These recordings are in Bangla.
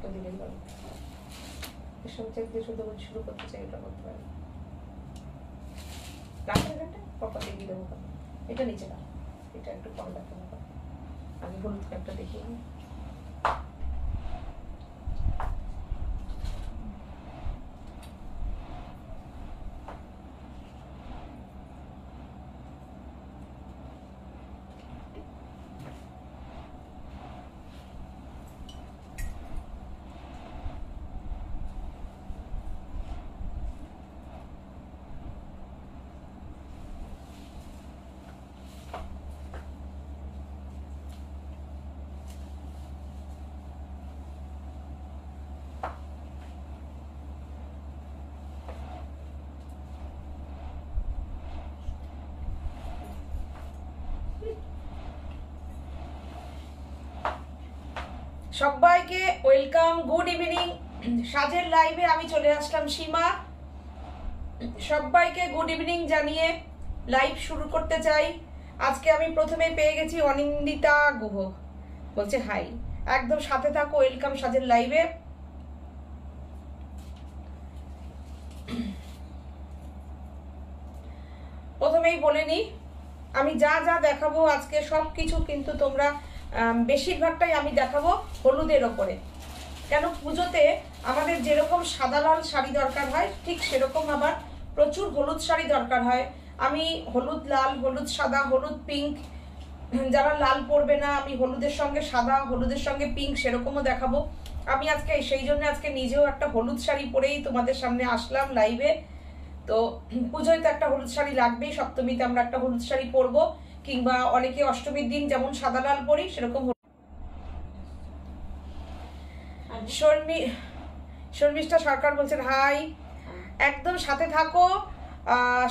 একটা দিলেই ভালো। রেশম চেক দিয়ে শুধু শুরু করতে চাই, এটা করতে পারি। রাস্তাঘাটে কপাল দিয়ে দেবো, এটা নিচে না, এটা একটু কম দেখাবো। আমি হলুদ কাপটা দেখিয়ে নিই। সবাইকে ওয়েলকাম, গুড ইভিনিং। সাজের লাইভে আমি চলে আসলাম সীমা। সবাইকে গুড ইভিনিং জানিয়ে লাইভ শুরু করতে চাই। আজকে আমি প্রথমে পেয়ে গেছি অনিন্দিতা গুহ, বলছে হাই, একদম সাথে থাকো, ওয়েলকাম সাজের লাইভে। প্রথমেই বলে নি, আমি যা যা দেখাবো আজকে সব কিছু কিন্তু তোমরা বেশিরভাগটাই আমি দেখাবো হলুদের ওপরে। কেন পুজোতে আমাদের যেরকম সাদা লাল শাড়ি দরকার হয়, ঠিক সেরকম আবার প্রচুর হলুদ শাড়ি দরকার হয়। আমি হলুদ লাল, হলুদ সাদা, হলুদ পিঙ্ক, যারা লাল পরবে না আমি হলুদের সঙ্গে সাদা, হলুদের সঙ্গে পিঙ্ক সেরকমও দেখাবো। আমি আজকে সেই জন্য আজকে নিজেও একটা হলুদ শাড়ি পরেই তোমাদের সামনে আসলাম লাইভে। তো পুজোয় তো একটা হলুদ শাড়ি লাগবেই, সপ্তমীতে আমরা একটা হলুদ শাড়ি পরবো, কিংবা অনেকে অষ্টমীর দিন যেমন সাদা লাল পরি সেরকম। শর্মিষ্ঠা সরকার বলছেন হাই, একদম সাথে থাকো।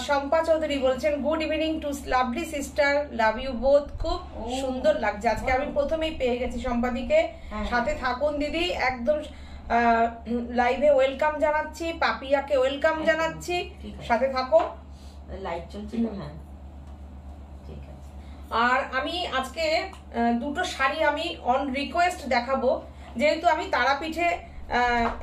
শম্পা চৌধুরী বলছেন good evening to lovely sister, love you both. খুব সুন্দর লাগছে আজকে, আমি প্রথমেই পেয়ে গেছি সম্পাদিকে। সাথে থাকুন দিদি, একদম লাইভে ওয়েলকাম জানাচ্ছি, পাপিয়াকে ওয়েলকাম জানাচ্ছি, সাথে থাকো। লাইভ চলছে তো? হ্যাঁ ঠিক আছে। আর আমি আজকে দুটো শাড়ি আমি অন রিকোয়েস্ট দেখাবো, যেহেতু আমি তারাপীঠে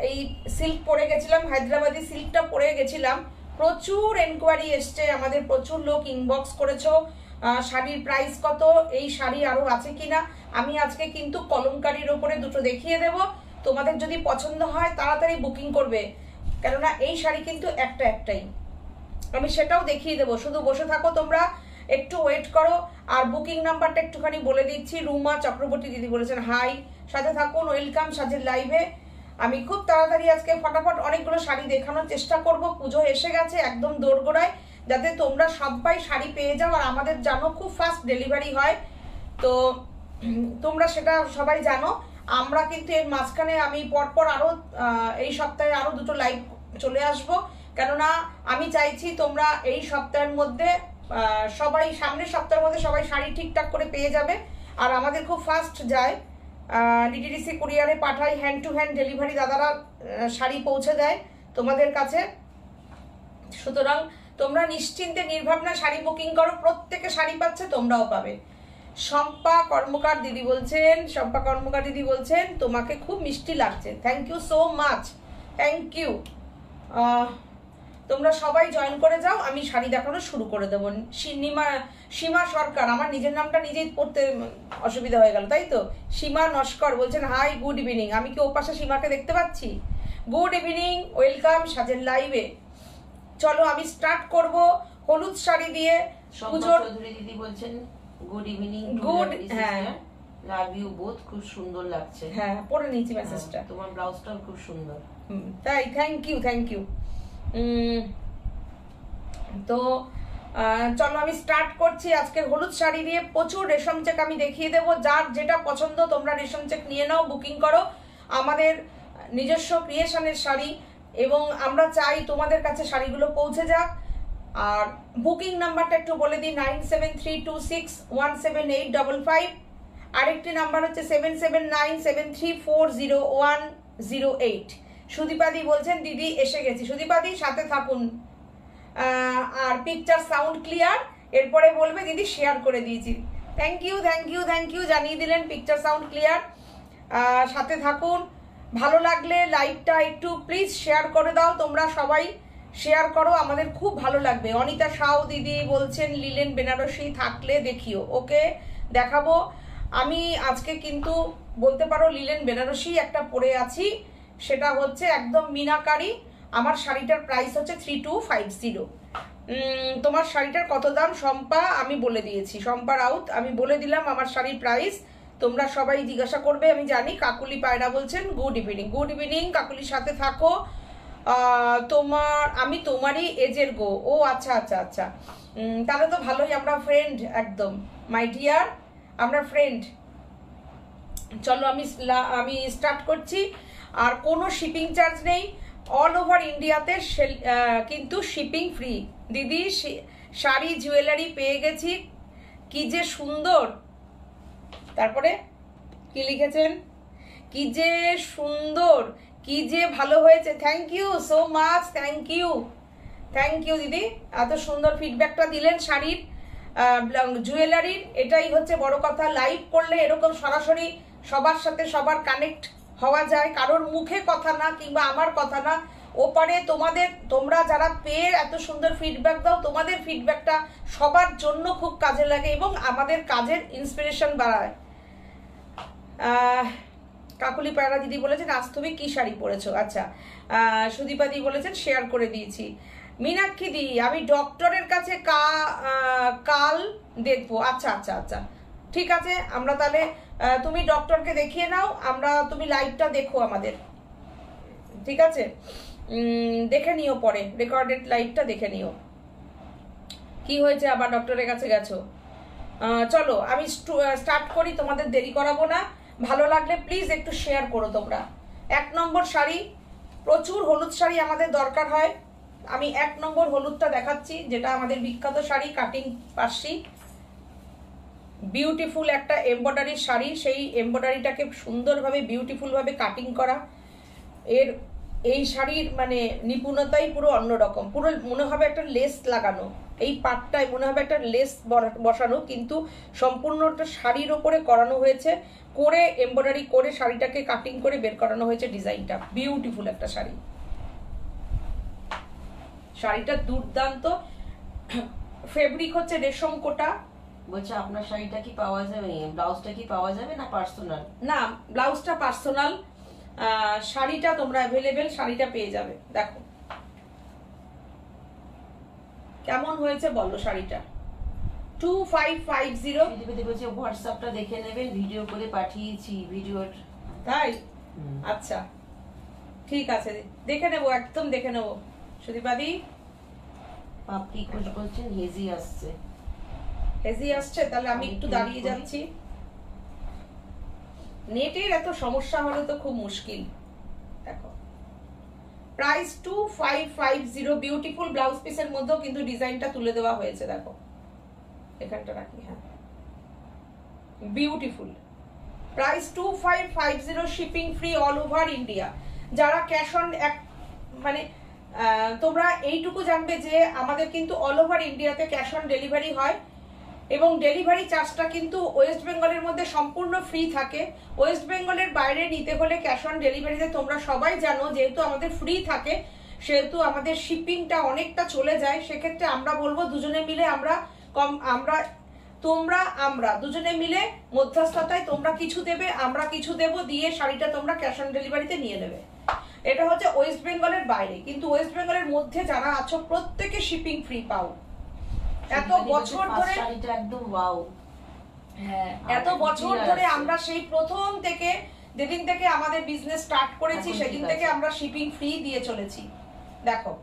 এই সিল্ক পরে গেছিলাম, হায়দ্রাবাদি সিল্কটা পরে গেছিলাম। প্রচুর এনকোয়ারি এসছে, আমাদের প্রচুর লোক ইনবক্স করেছো শাড়ির প্রাইস কত, এই শাড়ি আরো আছে কিনা। আমি আজকে কিন্তু কলমকারীর ওপরে দুটো দেখিয়ে দেব, তোমাদের যদি পছন্দ হয় তাড়াতাড়ি বুকিং করবে, কেননা এই শাড়ি কিন্তু একটাই, আমি সেটাও দেখিয়ে দেবো। শুধু বসে থাকো তোমরা, একটু ওয়েট করো। আর বুকিং নাম্বারটা একটুখানি বলে দিচ্ছি। রুমা চক্রবর্তী দিদি বলেছেন হাই, সাথে থাকুন, ওয়েলকাম সাজের লাইভে। আমি খুব তাড়াতাড়ি আজকে ফটাফট অনেকগুলো শাড়ি দেখানোর চেষ্টা করব। পুজো এসে গেছে একদম দোরগোড়ায়, যাতে তোমরা সবাই শাড়ি পেয়ে যাও। আর আমাদের জানো খুব ফাস্ট ডেলিভারি হয়, তো তোমরা সেটা সবাই জানো। আমরা কিন্তু এর মাঝখানে আমি পরপর আরো এই সপ্তাহে আরো দুটো লাইভ চলে আসবো, কেননা আমি চাইছি তোমরা এই সপ্তাহের মধ্যে সবাই, সামনের সপ্তাহের মধ্যে সবাই শাড়ি ঠিকঠাক করে পেয়ে যাবে। আর আমাদের খুব ফাস্ট যায়, ডিটিডিসি কুরিয়ারে পাঠাই, হ্যান্ড টু হ্যান্ড ডেলিভারি দাদারা শাড়ি পৌঁছে দেয় তোমাদের কাছে। সুতরাং তোমরা নিশ্চিন্তে নির্ভাবনা শাড়ি বুকিং করো, প্রত্যেকে শাড়ি পাচ্ছে, তোমরাও পাবে। শম্পা কর্মকার দিদি বলছেন তোমাকে খুব মিষ্টি লাগছে, thank you so much, thank you. তোমরা সবাই জয়েন করে যাও, আমি শাড়ি দেখানো শুরু করে দেবো। সীমা সরকার, আমার নিজের নামটা নিজেই পড়তে অসুবিধা হয়ে গেল, তাই তো। সীমা নস্কর বলছেন হাই, গুড ইভিনিং। আমি কি ওপাশে সীমাকে দেখতে পাচ্ছি? গুড ইভিনিং, ওয়েলকাম সাজের লাইভে। চলো আমি স্টার্ট করব হলুদ শাড়ি দিয়ে। পুজোর দিদি বলছেন গুড ইভিনিং, গুড, হ্যাঁ লাভ ইউ বোথ, খুব সুন্দর লাগছে। হ্যাঁ পড়ে নিয়েছি মেসেজটা, তোমার ব্লাউজটাও খুব সুন্দর। তাই, থ্যাংক ইউ। তো চলো আমি স্টার্ট করছি আজকের হলুদ শাড়ি দিয়ে। প্রচুর রেশম চেক আমি দেখিয়ে দেবো, যার যেটা পছন্দ তোমরা রেশম চেক নিয়ে নাও, বুকিং করো। আমাদের নিজস্ব ক্রিয়েশনের শাড়ি, এবং আমরা চাই তোমাদের কাছে শাড়িগুলো পৌঁছে যাক। আর বুকিং নাম্বারটা একটু বলে দিই, 9732617855। আরেকটি নাম্বার হচ্ছে 7797340108। সুদীপাদি বলছেন দিদি এসে গেছি। সুদীপাদি সাথে থাকুন। আর পিকচার সাউন্ড ক্লিয়ার, এরপরে বলবে দিদি শেয়ার করে দিয়েছি। থ্যাংক ইউ জানিয়ে দিলেন পিকচার সাউন্ড ক্লিয়ার। সাথে থাকুন। ভালো লাগলে লাইভটা একটু প্লিজ শেয়ার করে দাও, তোমরা সবাই শেয়ার করো, আমাদের খুব ভালো লাগবে। অনিতা সাউ দিদি বলছেন লিলেন বেনারসি থাকলে দেখিও, ওকে দেখাবো। আমি আজকে কিন্তু বলতে পারো লিলেন বেনারসি একটা পরে আছি, সেটা হচ্ছে একদম মিনাকারি। আমার শাড়িটার প্রাইস হচ্ছে 3250। তোমার শাড়িটার কত দাম শম্পা? আমি বলে দিয়েছি, শম্পা রাউত আমি বলে দিলাম আমার শাড়ির প্রাইস। তোমরা সবাই জিজ্ঞাসা করবে আমি জানি। কাকুলি পায়রা বলছেন গুড ইভিনিং, গুড ইভিনিং কাকুলির সাথে থাকো। আমি তোমারই এজের গো। ও আচ্ছা আচ্ছা আচ্ছা, তাহলে তো ভালোই, আমরা ফ্রেন্ড একদম মাই ডিয়ার, আমরা ফ্রেন্ড। চলো আমি স্টার্ট করছি। আর কোনো শিপিং চার্জ নেই, অল ওভার ইন্ডিয়াতে কিন্তু শিপিং ফ্রি। দিদি শাড়ি জুয়েলারি পেয়ে গেছি, কি যে সুন্দর। তারপরে কি লিখেছেন, কি যে সুন্দর, কি যে ভালো হয়েছে। Thank you so much, thank you দিদি, এত সুন্দর ফিডব্যাকটা দিলেন শাড়ির জুয়েলারির। এটাই হচ্ছে বড় কথা, লাইভ করলে এরকম সরাসরি সবার সাথে সবার কানেক্ট হওয়া যায়, কারোর মুখে কথা না কিংবা আমার কথা না, ওপারে তোমরা যারা পেয়ে এত সুন্দর ফিডব্যাক দাও, তোমাদের ফিডব্যাকটা সবার জন্য খুব কাজে লাগে এবং আমাদের কাজের ইন্সপিরেশন বাড়ায়। কাকুলি পায়রা দিদি বলেছেন আজ তুমি কি শাড়ি পরেছো। আচ্ছা, সুদীপা দি বলেছেন শেয়ার করে দিয়েছি। মীনাক্ষী দি আমি ডক্টরের কাছে কাল দেখবো। আচ্ছা আচ্ছা আচ্ছা, ঠিক আছে, আমরা তাহলে তুমি ডক্টরকে দেখিয়ে নাও, তুমি লাইভটা দেখো আমাদের, ঠিক আছে? দেখে নিও, পরে রেকর্ডেড লাইভটা দেখে নিও। কি হয়েছে আবার ডক্টরের কাছে গেছো? চলো আমি স্টার্ট করি, তোমাদের দেরি করাবো না। ভালো লাগলে প্লিজ একটু শেয়ার করো তোমরা। 1 নম্বর শাড়ি, প্রচুর হলুদ শাড়ি আমাদের দরকার হয়। আমি 1 নম্বর হলুদটা দেখাচ্ছি, যেটা আমাদের বিখ্যাত শাড়ি, কাটিং পার্সি, বিউটিফুল একটা এমব্রয়ডারির শাড়ি। সেই এমব্রয়ডারিটাকে সুন্দরভাবে বিউটিফুলভাবে কাটিং করা। এই শাড়ির মানে নিপুণতাই পুরো অন্যরকম, পুরো মনে হবে একটা লেস লাগানো, এই পাটটায় মনে হবে একটা লেস বসানো, কিন্তু সম্পূর্ণ একটা শাড়ির ওপরে করানো হয়েছে, করে এমব্রয়ডারি করে শাড়িটাকে কাটিং করে বের করানো হয়েছে ডিজাইনটা। বিউটিফুল একটা শাড়ি, শাড়িটা দুর্দান্ত। ফেব্রিক হচ্ছে রেশম কোটা। বলছে আপনার শাড়িটা কি পাওয়া যাবে, ব্লাউজটা কি পাওয়া যাবে না পার্সোনাল? না, ব্লাউজটা পার্সোনাল, শাড়িটা তোমরা অ্যাভেলেবেল, শাড়িটা পেয়ে যাবে। দেখো কেমন হয়েছে বলো শাড়িটা। 2550। বলছে হোয়াটসঅ্যাপটা দেখে নেবেন, ভিডিও করে পাঠিয়েছি ভিডিওর। তাই? আচ্ছা ঠিক আছে, দেখে নেবো, একদম দেখে নেবো। সুদীপাদি আপনি খোঁজ করছেন, হেজি আসছে। হেজি আসছে, তাহলে আমি একটু দাঁড়িয়ে যাচ্ছি। নেটের এত সমস্যা হলে তো খুব মুশকিল। দেখো প্রাইস 2550, বিউটিফুল ব্লাউজ পিসের মধ্যেও কিন্তু ডিজাইনটা তুলে দেওয়া হয়েছে। দেখো এখানটা রাখি, হ্যাঁ beautiful. Price 2550, shipping free all over India. যারা ক্যাশ অন মানে তোমরা এইটুকু জানবে যে আমাদের কিন্তু অল ওভার ইন্ডিয়াতে ক্যাশ অন ডেলিভারি হয় এবং ডেলিভারি চার্জটা কিন্তু ওয়েস্ট বেঙ্গলের মধ্যে সম্পূর্ণ ফ্রি থাকে। ওয়েস্ট বেঙ্গলের বাইরে নিতে হলে ক্যাশ অন ডেলিভারিতে তোমরা সবাই জানো, যেহেতু আমাদের ফ্রি থাকে সেহেতু আমাদের শিপিংটা অনেকটা চলে যায়। সেক্ষেত্রে আমরা বলবো দুজনে মিলে আমরা দুজনে মিলে মধ্যস্থতায় তোমরা কিছু দেবে, আমরা কিছু দেব, দিয়ে শাড়িটা তোমরা ক্যাশ অন ডেলিভারিতে নিয়ে নেবে। এটা হচ্ছে ওয়েস্ট বেঙ্গলের বাইরে, কিন্তু ওয়েস্ট বেঙ্গলের মধ্যে যারা আছো প্রত্যেকে শিপিং ফ্রি পাও। এত বছর ধরে একদম ওয়াও, হ্যাঁ এত বছর ধরে আমরা সেই প্রথম থেকে, যেদিন থেকে আমাদের বিজনেস স্টার্ট করেছি সেদিন থেকে আমরা শিপিং ফ্রি দিয়ে চলেছি। দেখো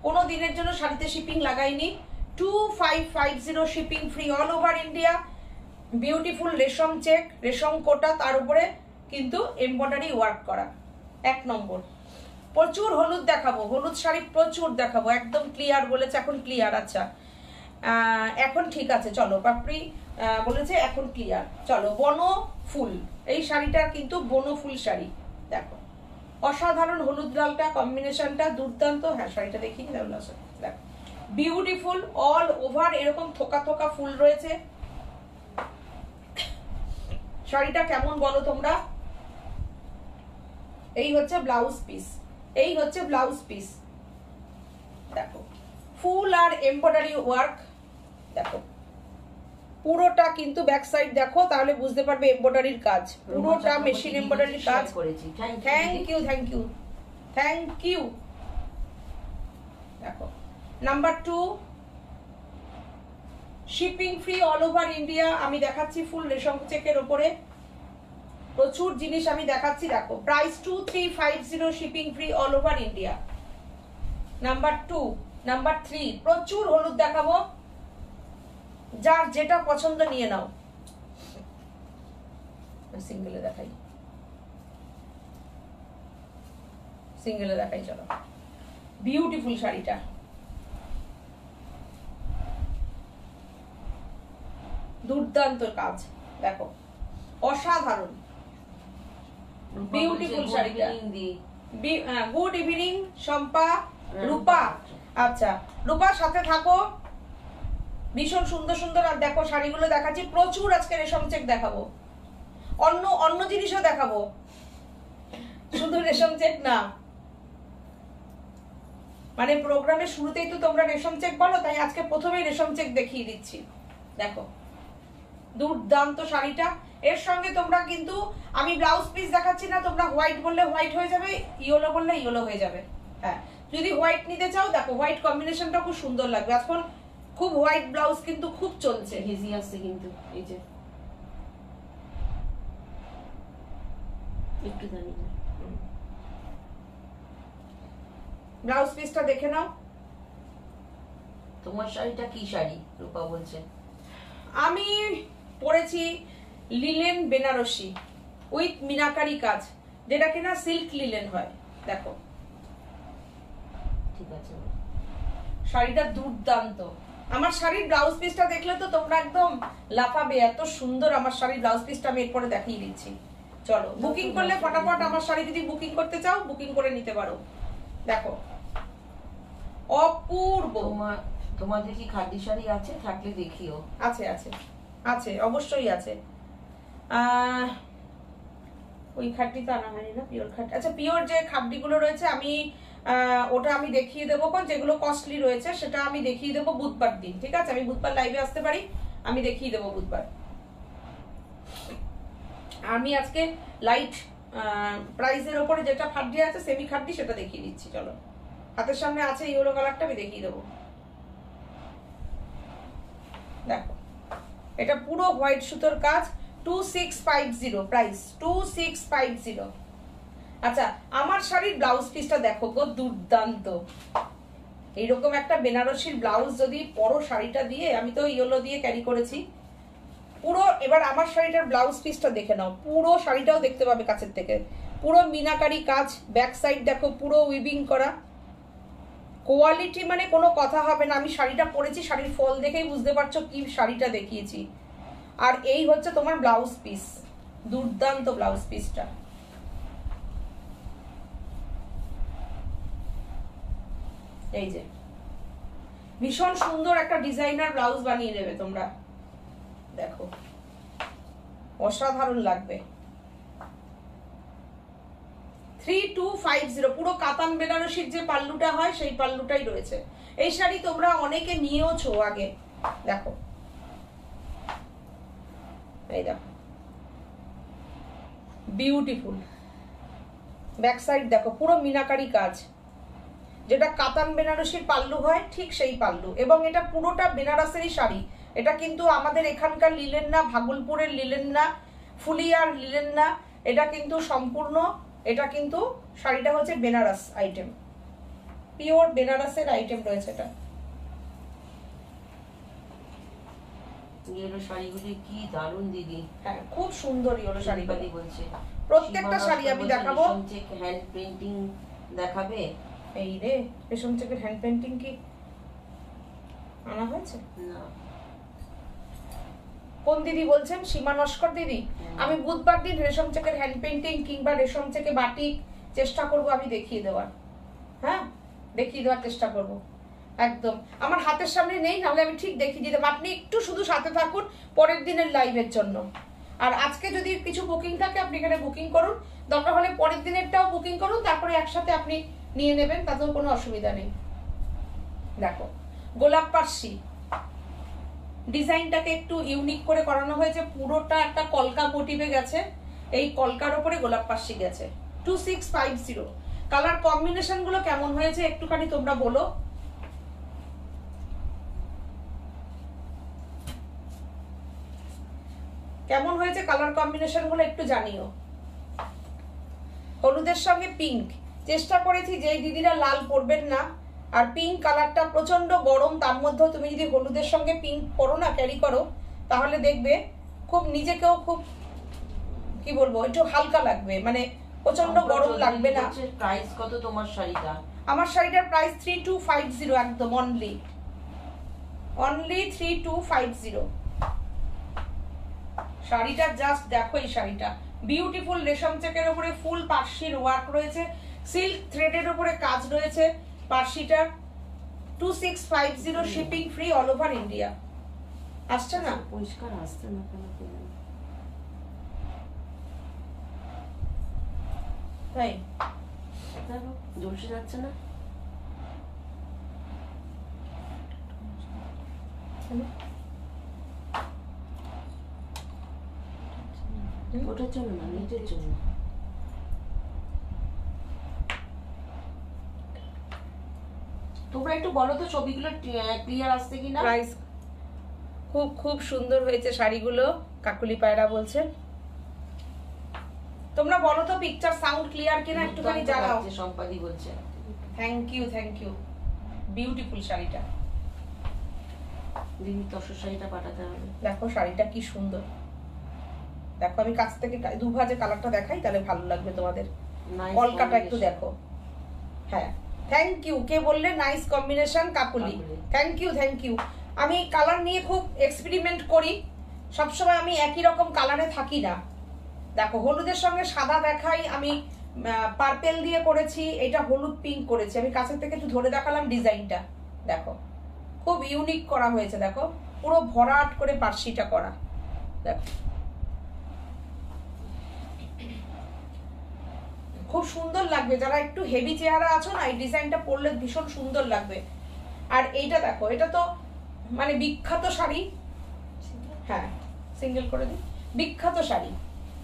কোনো দিনের জন্য শাড়িতে শিপিং লাগাইনি। 2550 shipping free all over India. Beautiful রেশম চেক, রেশম কোটা, তার উপরে কিন্তু এমব্রয়ডারি ওয়ার্ক করা। 1 নম্বর। প্রচুর হলুদ দেখাবো, হলুদ শাড়ি প্রচুর দেখাবো, একদম ক্লিয়ার বলেছে, এখন ক্লিয়ার। আচ্ছা এখন ঠিক আছে, চলো পাপড়ি বলেছে এখন ক্লিয়ার। চলো বনো ফুল, এই শাড়িটা কিন্তু বনো ফুল শাড়ি। দেখো অসাধারণ হলুদ লালটা কম্বিনেশনটা দুর্দান্ত। হ্যাঁ শাড়িটা দেখি, দেখো বিউটিফুল অল ওভার এরকম থোকা থোকা ফুল রয়েছে। শাড়িটা কেমন বলো তোমরা? এই হচ্ছে ব্লাউজ পিস, এই হচ্ছে ব্লাউজ পিস। দেখো ফুল আর এমব্রয়ডারি ওয়ার্ক, দেখো পুরোটা কিন্তু ব্যাক সাইড দেখো তাহলে বুঝতে পারবে এমব্রয়ডারির কাজ, পুরোটা মেশিন এমব্রয়ডারির কাজ করেছি। Thank you thank you thank you. দেখো number 2, shipping free all over India. আমি দেখাচ্ছি ফুল রেশম চেকের উপরে প্রচুর জিনিস আমি দেখাচ্ছি। দেখো price 2350, shipping free all over India. Number 2, number 3, প্রচুর হলুদ দেখাবো, যার যেটা পছন্দ নিয়ে নাও। সিঙ্গেলে দেখাই, সিঙ্গেলে দেখাই, চলো। বিউটিফুল শাড়িটা, দুর্দান্ত কাজ, দেখো অসাধারণ, বিউটিফুল শাড়িটা। গুড ইভিনিং শম্পা, রূপা। আচ্ছা রূপার সাথে থাকো, ভীষণ সুন্দর সুন্দর। আর দেখো শাড়িগুলো দেখাচ্ছি, প্রচুর আজকে রেশম চেক দেখাবো, অন্য অন্য জিনিসও দেখাবো, শুধু রেশম চেক না। মানে প্রোগ্রামের শুরুতেই তো তোমরা রেশম চেক বলো, তাই আজকে প্রথমেই রেশম চেক দেখিয়ে দিচ্ছি। দেখো দুর্দান্ত শাড়িটা। এর সঙ্গে তোমরা কিন্তু আমি ব্লাউজ পিস দেখাচ্ছি না, তোমরা হোয়াইট বললে হোয়াইট হয়ে যাবে, ইয়েলো বললে ইয়েলো হয়ে যাবে। হ্যাঁ যদি হোয়াইট নিতে চাও দেখো হোয়াইট কম্বিনেশনটা খুব সুন্দর লাগবে। এখন খুব হোয়াইট ব্লাউজ কিন্তু খুব চলছে, হেজি আসছে কিন্তু। এই যে একটু দাঁড়িয়ে ব্লাউজ পিসটা দেখে নাও। তোমার শাড়িটা কি শাড়ি রূপা বলছে? আমি পরেছি লিলেন বেনারসি উইথ মিনাকারি কাজ, যেটা কিনা সিল্ক লিলেন হয়। দেখো ঠিক আছে, শাড়িটা দুর্দান্ত। আমার শাড়ির ব্লাউজ পিসটা দেখলে তো তোমরা একদম লাফাবে, এত সুন্দর আমার শাড়ির ব্লাউজ পিসটা আমি এরপরে দেখিয়ে দিচ্ছি। চলো বুকিং করলে ফটাফট আমার শাড়ি যদি বুকিং করতে চাও বুকিং করে নিতে পারো। দেখো অপূর্ব। তোমাদের কি খাদি শাড়ি আছে? থাকলে দেখিও। আছে আছে আছে, অবশ্যই আছে। ওই খাড্ডি তো আনা হয়নি না, পিওর খাড্ডি। আচ্ছা পিওর যে খাড্ডিগুলো রয়েছে আমি ওটা আমি দেখিয়ে দেবো, যেগুলো কস্টলি রয়েছে সেটা আমি দেখিয়ে দেবো বুধবার দিন, ঠিক আছে? আমি বুধবার লাইভে আসতে পারি, আমি দেখিয়ে দেবো বুধবার। আমি আজকে লাইট প্রাইসের ওপরে যেটা খাড্ডি আছে সেমি খাড্ডি সেটা দেখিয়ে দিচ্ছি। চলো হাতের সামনে আছে ইয়েলো কালারটা, আমি দেখিয়ে দেবো। দেখো এটা পুরো হোয়াইট সুতোর কাজ, 2650 প্রাইস 2650। আচ্ছা আমার শাড়ির ব্লাউজ পিসটা দেখো গো, দুর্দান্ত। এইরকম একটা বেনারসির ব্লাউজ যদি পরো শাড়িটা দিয়ে, আমি তো ইয়েলো দিয়ে ক্যারি করেছি পুরো। এবার আমার শাড়িটার ব্লাউজ পিসটা দেখে নাও, পুরো শাড়িটাও দেখতে পাবে কাছের থেকে, পুরো মিনাকারি কাজ, ব্যাক সাইড দেখো পুরো উইভিং করা, কোয়ালিটি মানে কোনো কথা হবে না। আমি শাড়িটা পরেছি, শাড়ির ফল দেখেই বুঝতে পারছো কি শাড়িটা দেখিয়েছি। আর এই হচ্ছে তোমার ব্লাউজ পিস, দুর্দান্ত ব্লাউজ পিসটা। এই যে ভীষণ সুন্দর একটা ডিজাইনার ব্লাউজ বানিয়ে নেবে তোমরা, দেখো অসাধারণ লাগবে। 3250 পুরো কাতান বেনারসির যে পাল্লুটা হয় সেই পাল্লুটাই রয়েছে। এই শাড়ি তোমরা অনেকে নিয়েওছো আগে, দেখো এই দেখো বিউটিফুল। ব্যাক সাইড দেখো পুরো মিনাকারি কাজ, যেটা কাতান বেনারসির পাল্লু হয় ঠিক সেই পাল্লু, এবং এটা পুরোটা বেনারসেরই শাড়ি। এটা কিন্তু আমাদের এখানকার লিলেন না, ভাগলপুরের লিলেন না, ফুলিয়ার লিলেন না, এটা কিন্তু সম্পূর্ণ, এটা কিন্তু শাড়িটা হচ্ছে বেনারস আইটেম, পিওর বেনারসের আইটেম রয়েছে এটা। ইয়েলো শাড়িগুলি কি দারুণ দিদি। হ্যাঁ খুব সুন্দর ইয়েলো শাড়িগুলি বলছে। প্রত্যেকটা শাড়ি আমি দেখাবো। রেশম চেক হ্যান্ড পেইন্টিং দেখাবে? এই রে রেশম চেকের হ্যান্ড পেইন্টিং কি আনা হয়েছে? না। কোন দিদি বলছেন? সীমা নস্কর দিদি। আমি বুধবার দিন রেশম চেকের হ্যান্ড পেইন্টিং কিংবা রেশম চেকে বাটিক চেষ্টা করব আমি দেখিয়ে দেওয়ার। হ্যাঁ দেখিয়ে দেওয়ার চেষ্টা করব একদম। আমার হাতের সামনে নেই, নাহলে আমি ঠিক দেখিয়ে দিতাম। আপনি একটু শুধু সাথে থাকুন পরের দিনের লাইভের জন্য। আর আজকে যদি কিছু বুকিং থাকে আপনি এখানে বুকিং করুন, দরকার হলে পরের দিনেরটাও বুকিং করুন, তারপরে একসাথে আপনি নিয়ে নেবেন, তাতেও কোনো অসুবিধা নেই। দেখো গোলাপ পার্সি ডিজাইনটাকে একটু ইউনিক করে করানো হয়েছে, পুরোটা একটা কলকা মোটিভে গেছে, এই কলকার উপরে গোলাপ পার্সি গেছে। 2650। কালার কম্বিনেশন গুলো কেমন হয়েছে একটুখানি তোমরা বলো। কেমন হয়েছে কালার কম্বিনেশন গুলো একটু জানিও। হলুদের সঙ্গে পিঙ্ক, চেষ্টা করেছি যে দিদিরা লাল পরবেন না, আর পিঙ্ক কালারটা প্রচন্ড গরম, তার মধ্যেও তুমি যদি হলুদের সঙ্গে পিঙ্ক পরো না, ক্যারি করো, তাহলে দেখবে খুব নিজেকেও খুব কি বলবো একটু হালকা লাগবে, মানে প্রচন্ড গরম লাগবে না। প্রাইস কত তোমার শাড়িটা? আমার শাড়িটার প্রাইস 3250 একদম অনলি 3250। শাড়িটা জাস্ট দেখো, এই শাড়িটা বিউটিফুল রেশম চেকের উপরে ফুল পার্সির ওয়ার্ক রয়েছে, সিল্ক থ্রেডের উপরে কাজ রয়েছে পার্সিটার। 2650 shipping free all over India. আসছে না? পরিষ্কার আসছে না কেন? তাই ঝলসে যাচ্ছে না? ওটার জন্য না, নেটের জন্য। তোমরা একটু বলো তো ছবিগুলো ক্লিয়ার আসছে কিনা? প্রাইস খুব খুব সুন্দর হয়েছে শাড়িগুলো, কাকুলি পায়রা বলছে। তোমরা বলো তো পিকচার সাউন্ড ক্লিয়ার কিনা একটুখানি জানাও। সম্পাদি বলছে থ্যাংক ইউ বিউটিফুল শাড়িটা। দিদি তসর শাড়িটা পাঠাতে হবে। দেখো শাড়িটা কি সুন্দর, দেখো আমি কাছ থেকে দুভাজে কালারটা দেখাই, তাহলে ভালো লাগবে তোমাদের। কলকাটা একটু দেখো। হ্যাঁ থ্যাংক ইউ। কে বললে nice combination? Kakuli, thank you. আমি কালার নিয়ে খুব এক্সপেরিমেন্ট করি, সবসময় আমি একই রকম কালারে থাকি না। দেখো হলুদের সঙ্গে সাদা দেখাই, আমি পার্পেল দিয়ে করেছি, এটা হলুদ পিঙ্ক করেছি। আমি কাছের থেকে একটু ধরে দেখালাম ডিজাইনটা, দেখো খুব ইউনিক করা হয়েছে। দেখো পুরো ভরাট করে পার্সিটা করা, দেখো খুব সুন্দর লাগবে। যারা একটু হেভি চেহারা আছো না, এই ডিজাইনটা পরলে ভীষণ সুন্দর লাগবে। আর এইটা দেখো, এটা তো মানে বিখ্যাত শাড়ি। হ্যাঁ সিঙ্গেল করে দিই। বিখ্যাত শাড়ি,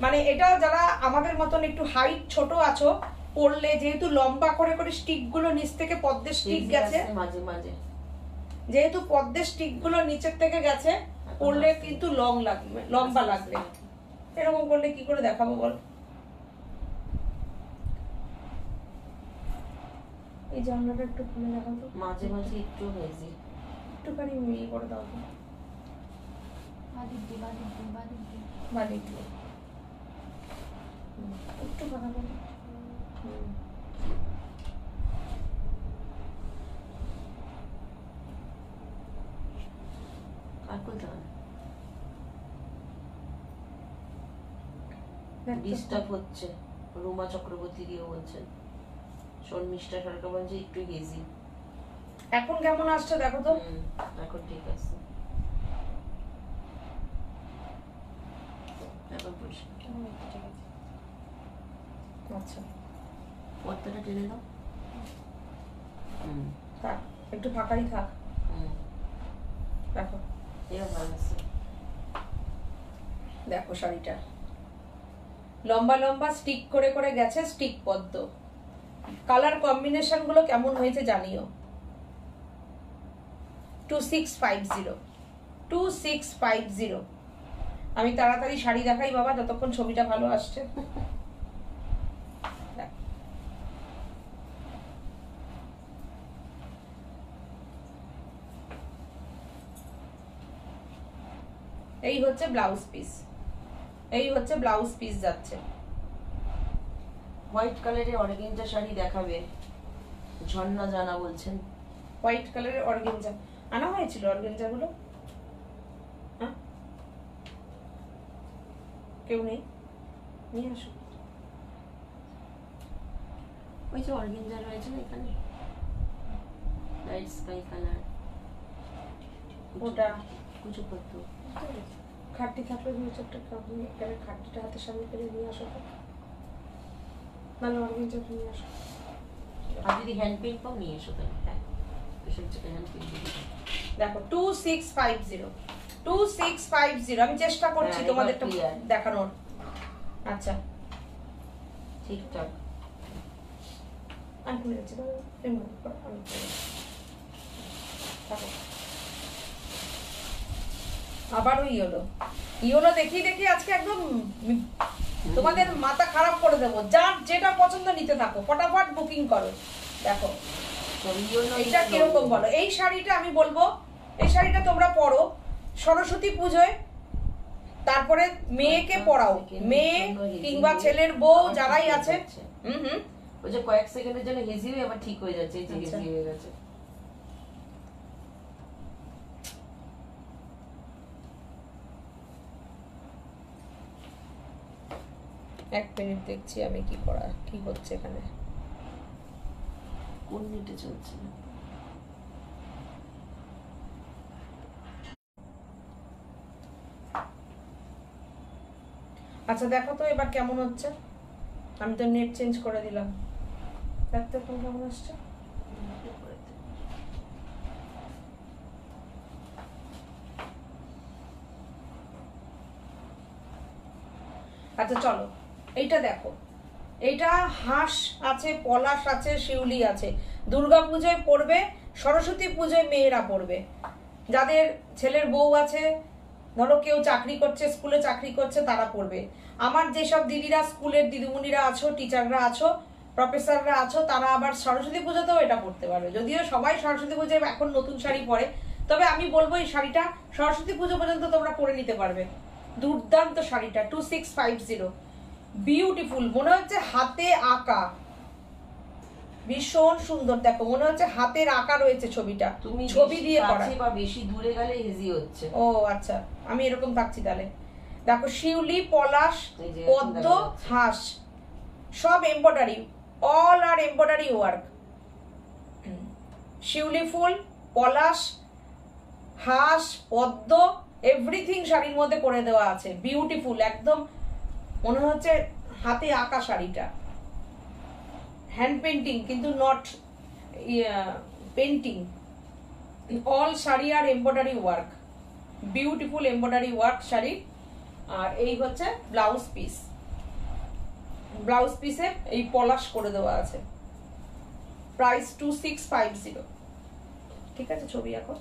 মানে এটা যারা আমাদের মতন একটু হাইট ছোট আছো, পরলে যেহেতু লম্বা করে করে স্টিক গুলো নিচ থেকে পদ্মের স্টিক গেছে, মাঝে মাঝে যেহেতু পদ্মের স্টিক গুলো নিচের থেকে গেছে, পরলে কিন্তু লং লাগবে, লম্বা লাগবে। এরকম করলে কি করে দেখাবো বল? এই জানলাটা একটু খুলে দেখাও তো। মাঝে মাঝে একটু হয়েছে, একটুখানি ইয়ে করে দাও তো। বাড়ি দিয়ে একটু কথা বলো। আর করতে হবে ডিস্টার্ব হচ্ছে। রুমা চক্রবর্তী দিও বলছেন, শর্মিষ্ঠা সরকার বলছে একটু হেজি। এখন কেমন আসছে দেখো তো। এখন ঠিক আছে, এখন পরিষ্কার। আচ্ছা পর্দাটা টেনে দাও। থাক, একটু ফাঁকাই থাক। দেখো এবার ভালো আছে। দেখো শাড়িটা লম্বা লম্বা স্টিক করে করে গেছে, স্টিক পদ্ম। কালার কম্বিনেশন গুলো কেমন হয়েছে জানিও। 2650। আমি তাড়াতাড়ি শাড়ি দেখাই বাবা, যতক্ষণ ছবিটা ভালো আসছে। এই হচ্ছে ব্লাউজ পিস, এই হচ্ছে ব্লাউজ পিস যাচ্ছে। হোয়াইট কালারের অর্গানজা শাড়ি দেখাবে, ঝর্ণা জানা বলছেন। হোয়াইট কালারের অর্গানজা আনা হয়েছিল, অর্গানজা গুলো কেউ নেই, নিয়ে আসো। ওই যে অর্গানজা রয়েছে না এখানে, লাইট স্কাই কালার, ওটা কুচো পদ্ম। খাটটি থাকলে দু চারটা কাপড়, খাটটিটা হাতের সামনে করে নিয়ে আসো তো। না না অর্গেঞ্জা নিয়ে আসো। আর যদি হ্যান্ড পেইন্ট পাও নিয়ে এসো তাহলে। হ্যাঁ, পেশেন্ট থেকে হ্যান্ড পেইন্ট দিয়ে দিও। দেখো 2650 আমি চেষ্টা করছি হ্যাঁ, তোমাদের এবার clear। দেখানোর। আচ্ছা ঠিকঠাক। আমি ভুলে গেছি, আমি থাকো। আবারও ইয়েলো দেখি দেখি আজকে একদম তোমাদের মাথা খারাপ করে দেবো। যার যেটা পছন্দ নিতে থাকো, ফটাফট বুকিং করো। দেখো এইটা কিরকম বলো। এই শাড়িটা আমি বলবো, এই শাড়িটা তোমরা পরো সরস্বতী পুজোয়, তারপরে মেয়েকে পরাও, মেয়ে কিংবা ছেলের বউ যারাই আছে। ওই যে কয়েক সেকেন্ডের জন্য হেজি হয়ে আবার ঠিক হয়ে যাচ্ছে, এই যে হেজি হয়ে গেছে। এক মিনিট দেখছি আমি কি হচ্ছে এখানে। কোন মিনিটে চলছে? আচ্ছা দেখো তো এবার কেমন হচ্ছে। আমি তো নেট চেঞ্জ করে দিলাম, দেখতে কেমন আসছে। আচ্ছা চলো এইটা দেখো, এইটা হাঁস আছে, পলাশ আছে, শিউলি আছে। দুর্গা পুজোয় পড়বে, সরস্বতী পুজোয় মেয়েরা পড়বে। যাদের ছেলের বউ আছে, ধরো কেউ চাকরি করছে, স্কুলে চাকরি করছে, তারা পড়বে। আমার যেসব দিদিরা স্কুলের দিদিমণিরা আছো, টিচাররা আছো, প্রফেসররা আছো, তারা আবার সরস্বতী পুজোতেও এটা পড়তে পারবে। যদিও সবাই সরস্বতী পুজোয় এখন নতুন শাড়ি পরে, তবে আমি বলবো এই শাড়িটা সরস্বতী পুজো পর্যন্ত তোমরা পরে নিতে পারবে। দুর্দান্ত শাড়িটা 2650, বিউটিফুল, মনে হচ্ছে হাতে আঁকা, ভীষণ সুন্দর। দেখো মনে হচ্ছে হাতের আঁকা রয়েছে ছবিটা, তুমি ছবি দিয়ে করা। বা বেশি দূরে গেলে হেজি হচ্ছে। ও আচ্ছা, আমি এরকম থাকছি তাহলে। দেখো শিউলি, পলাশ, পদ্ম, হাঁস, সব এমব্রয়ডারি, অল আর এমব্রয়ডারি ওয়ার্ক। শিউলি ফুল, পলাশ, হাঁস, পদ্ম, এভরিথিং শাড়ির মধ্যে করে দেওয়া আছে। বিউটিফুল, একদম মনে হচ্ছে হাতে আঁকা শাড়িটা। হ্যান্ড পেন্টিং কিন্তু নট পেন্টিং, অল শাড়ি আর embroidery work, beautiful embroidery work sari. আর এই হচ্ছে ব্লাউজ পিস, ব্লাউজ পিসে এই পলাশ করে দেওয়া আছে। প্রাইস 2650। ঠিক আছে, ছবি এখন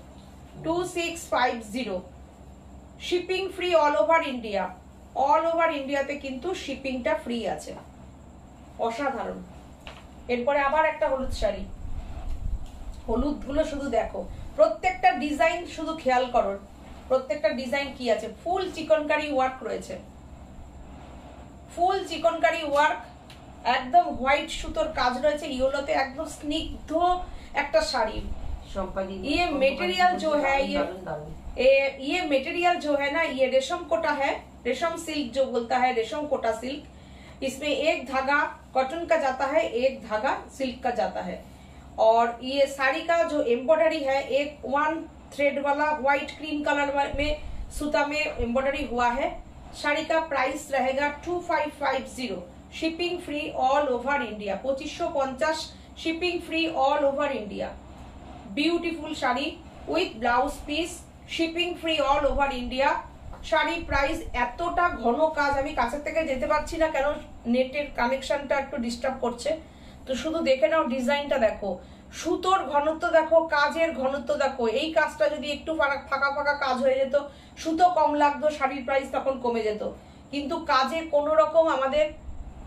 2650। Shipping free all over India, all over ইন্ডিয়াতে কিন্তু শিপিংটা ফ্রি আছে। অসাধারণ। এরপরে আবার একটা হলুদ শাড়ি, হলুদ গুলো শুধু দেখো, প্রত্যেকটা ডিজাইন শুধু খেয়াল করো, প্রত্যেকটা ডিজাইন কি আছে। ফুল চিকনকারি ওয়ার্ক রয়েছে, ফুল চিকনকারি ওয়ার্ক, একদম হোয়াইট সুতোর কাজ রয়েছে। ইয়েলোতে একদম স্নিগ্ধ একটা শাড়ি। ये मटेरियल जो है, ये मटेरियल जो है ना, ये रेशम कोटा है, रेशम सिल्क जो बोलता है, रेशम कोटा सिल्क। इसमें एक धागा कॉटन का जाता है, एक धागा सिल्क का जाता है। और ये साड़ी का जो एम्ब्रॉयडरी है, एक 1 थ्रेड वाला व्हाइट क्रीम कलर में सूता में एम्ब्रॉयडरी हुआ है। শাড়ি का प्राइस रहेगा 2550। Shipping free all over India, 2550 shipping free all over India. Beautiful sari with blouse piece, shipping free all over India. Sari price, এতটা ঘন কাজ, আমি কাছের থেকে যেতে পারছি না কেন নেটের কানেকশনটা একটু ডিস্টার্ব করছে। তো শুধু দেখে নাও, ডিজাইনটা দেখো, সুতোর ঘনত্ব দেখো, কাজের ঘনত্ব দেখো। এই কাজটা যদি একটু ফাঁকা ফাঁকা কাজ হয়ে যেত, সুতো কম লাগতো, শাড়ির প্রাইস তখন কমে যেত। কিন্তু কাজে কোনো রকম আমাদের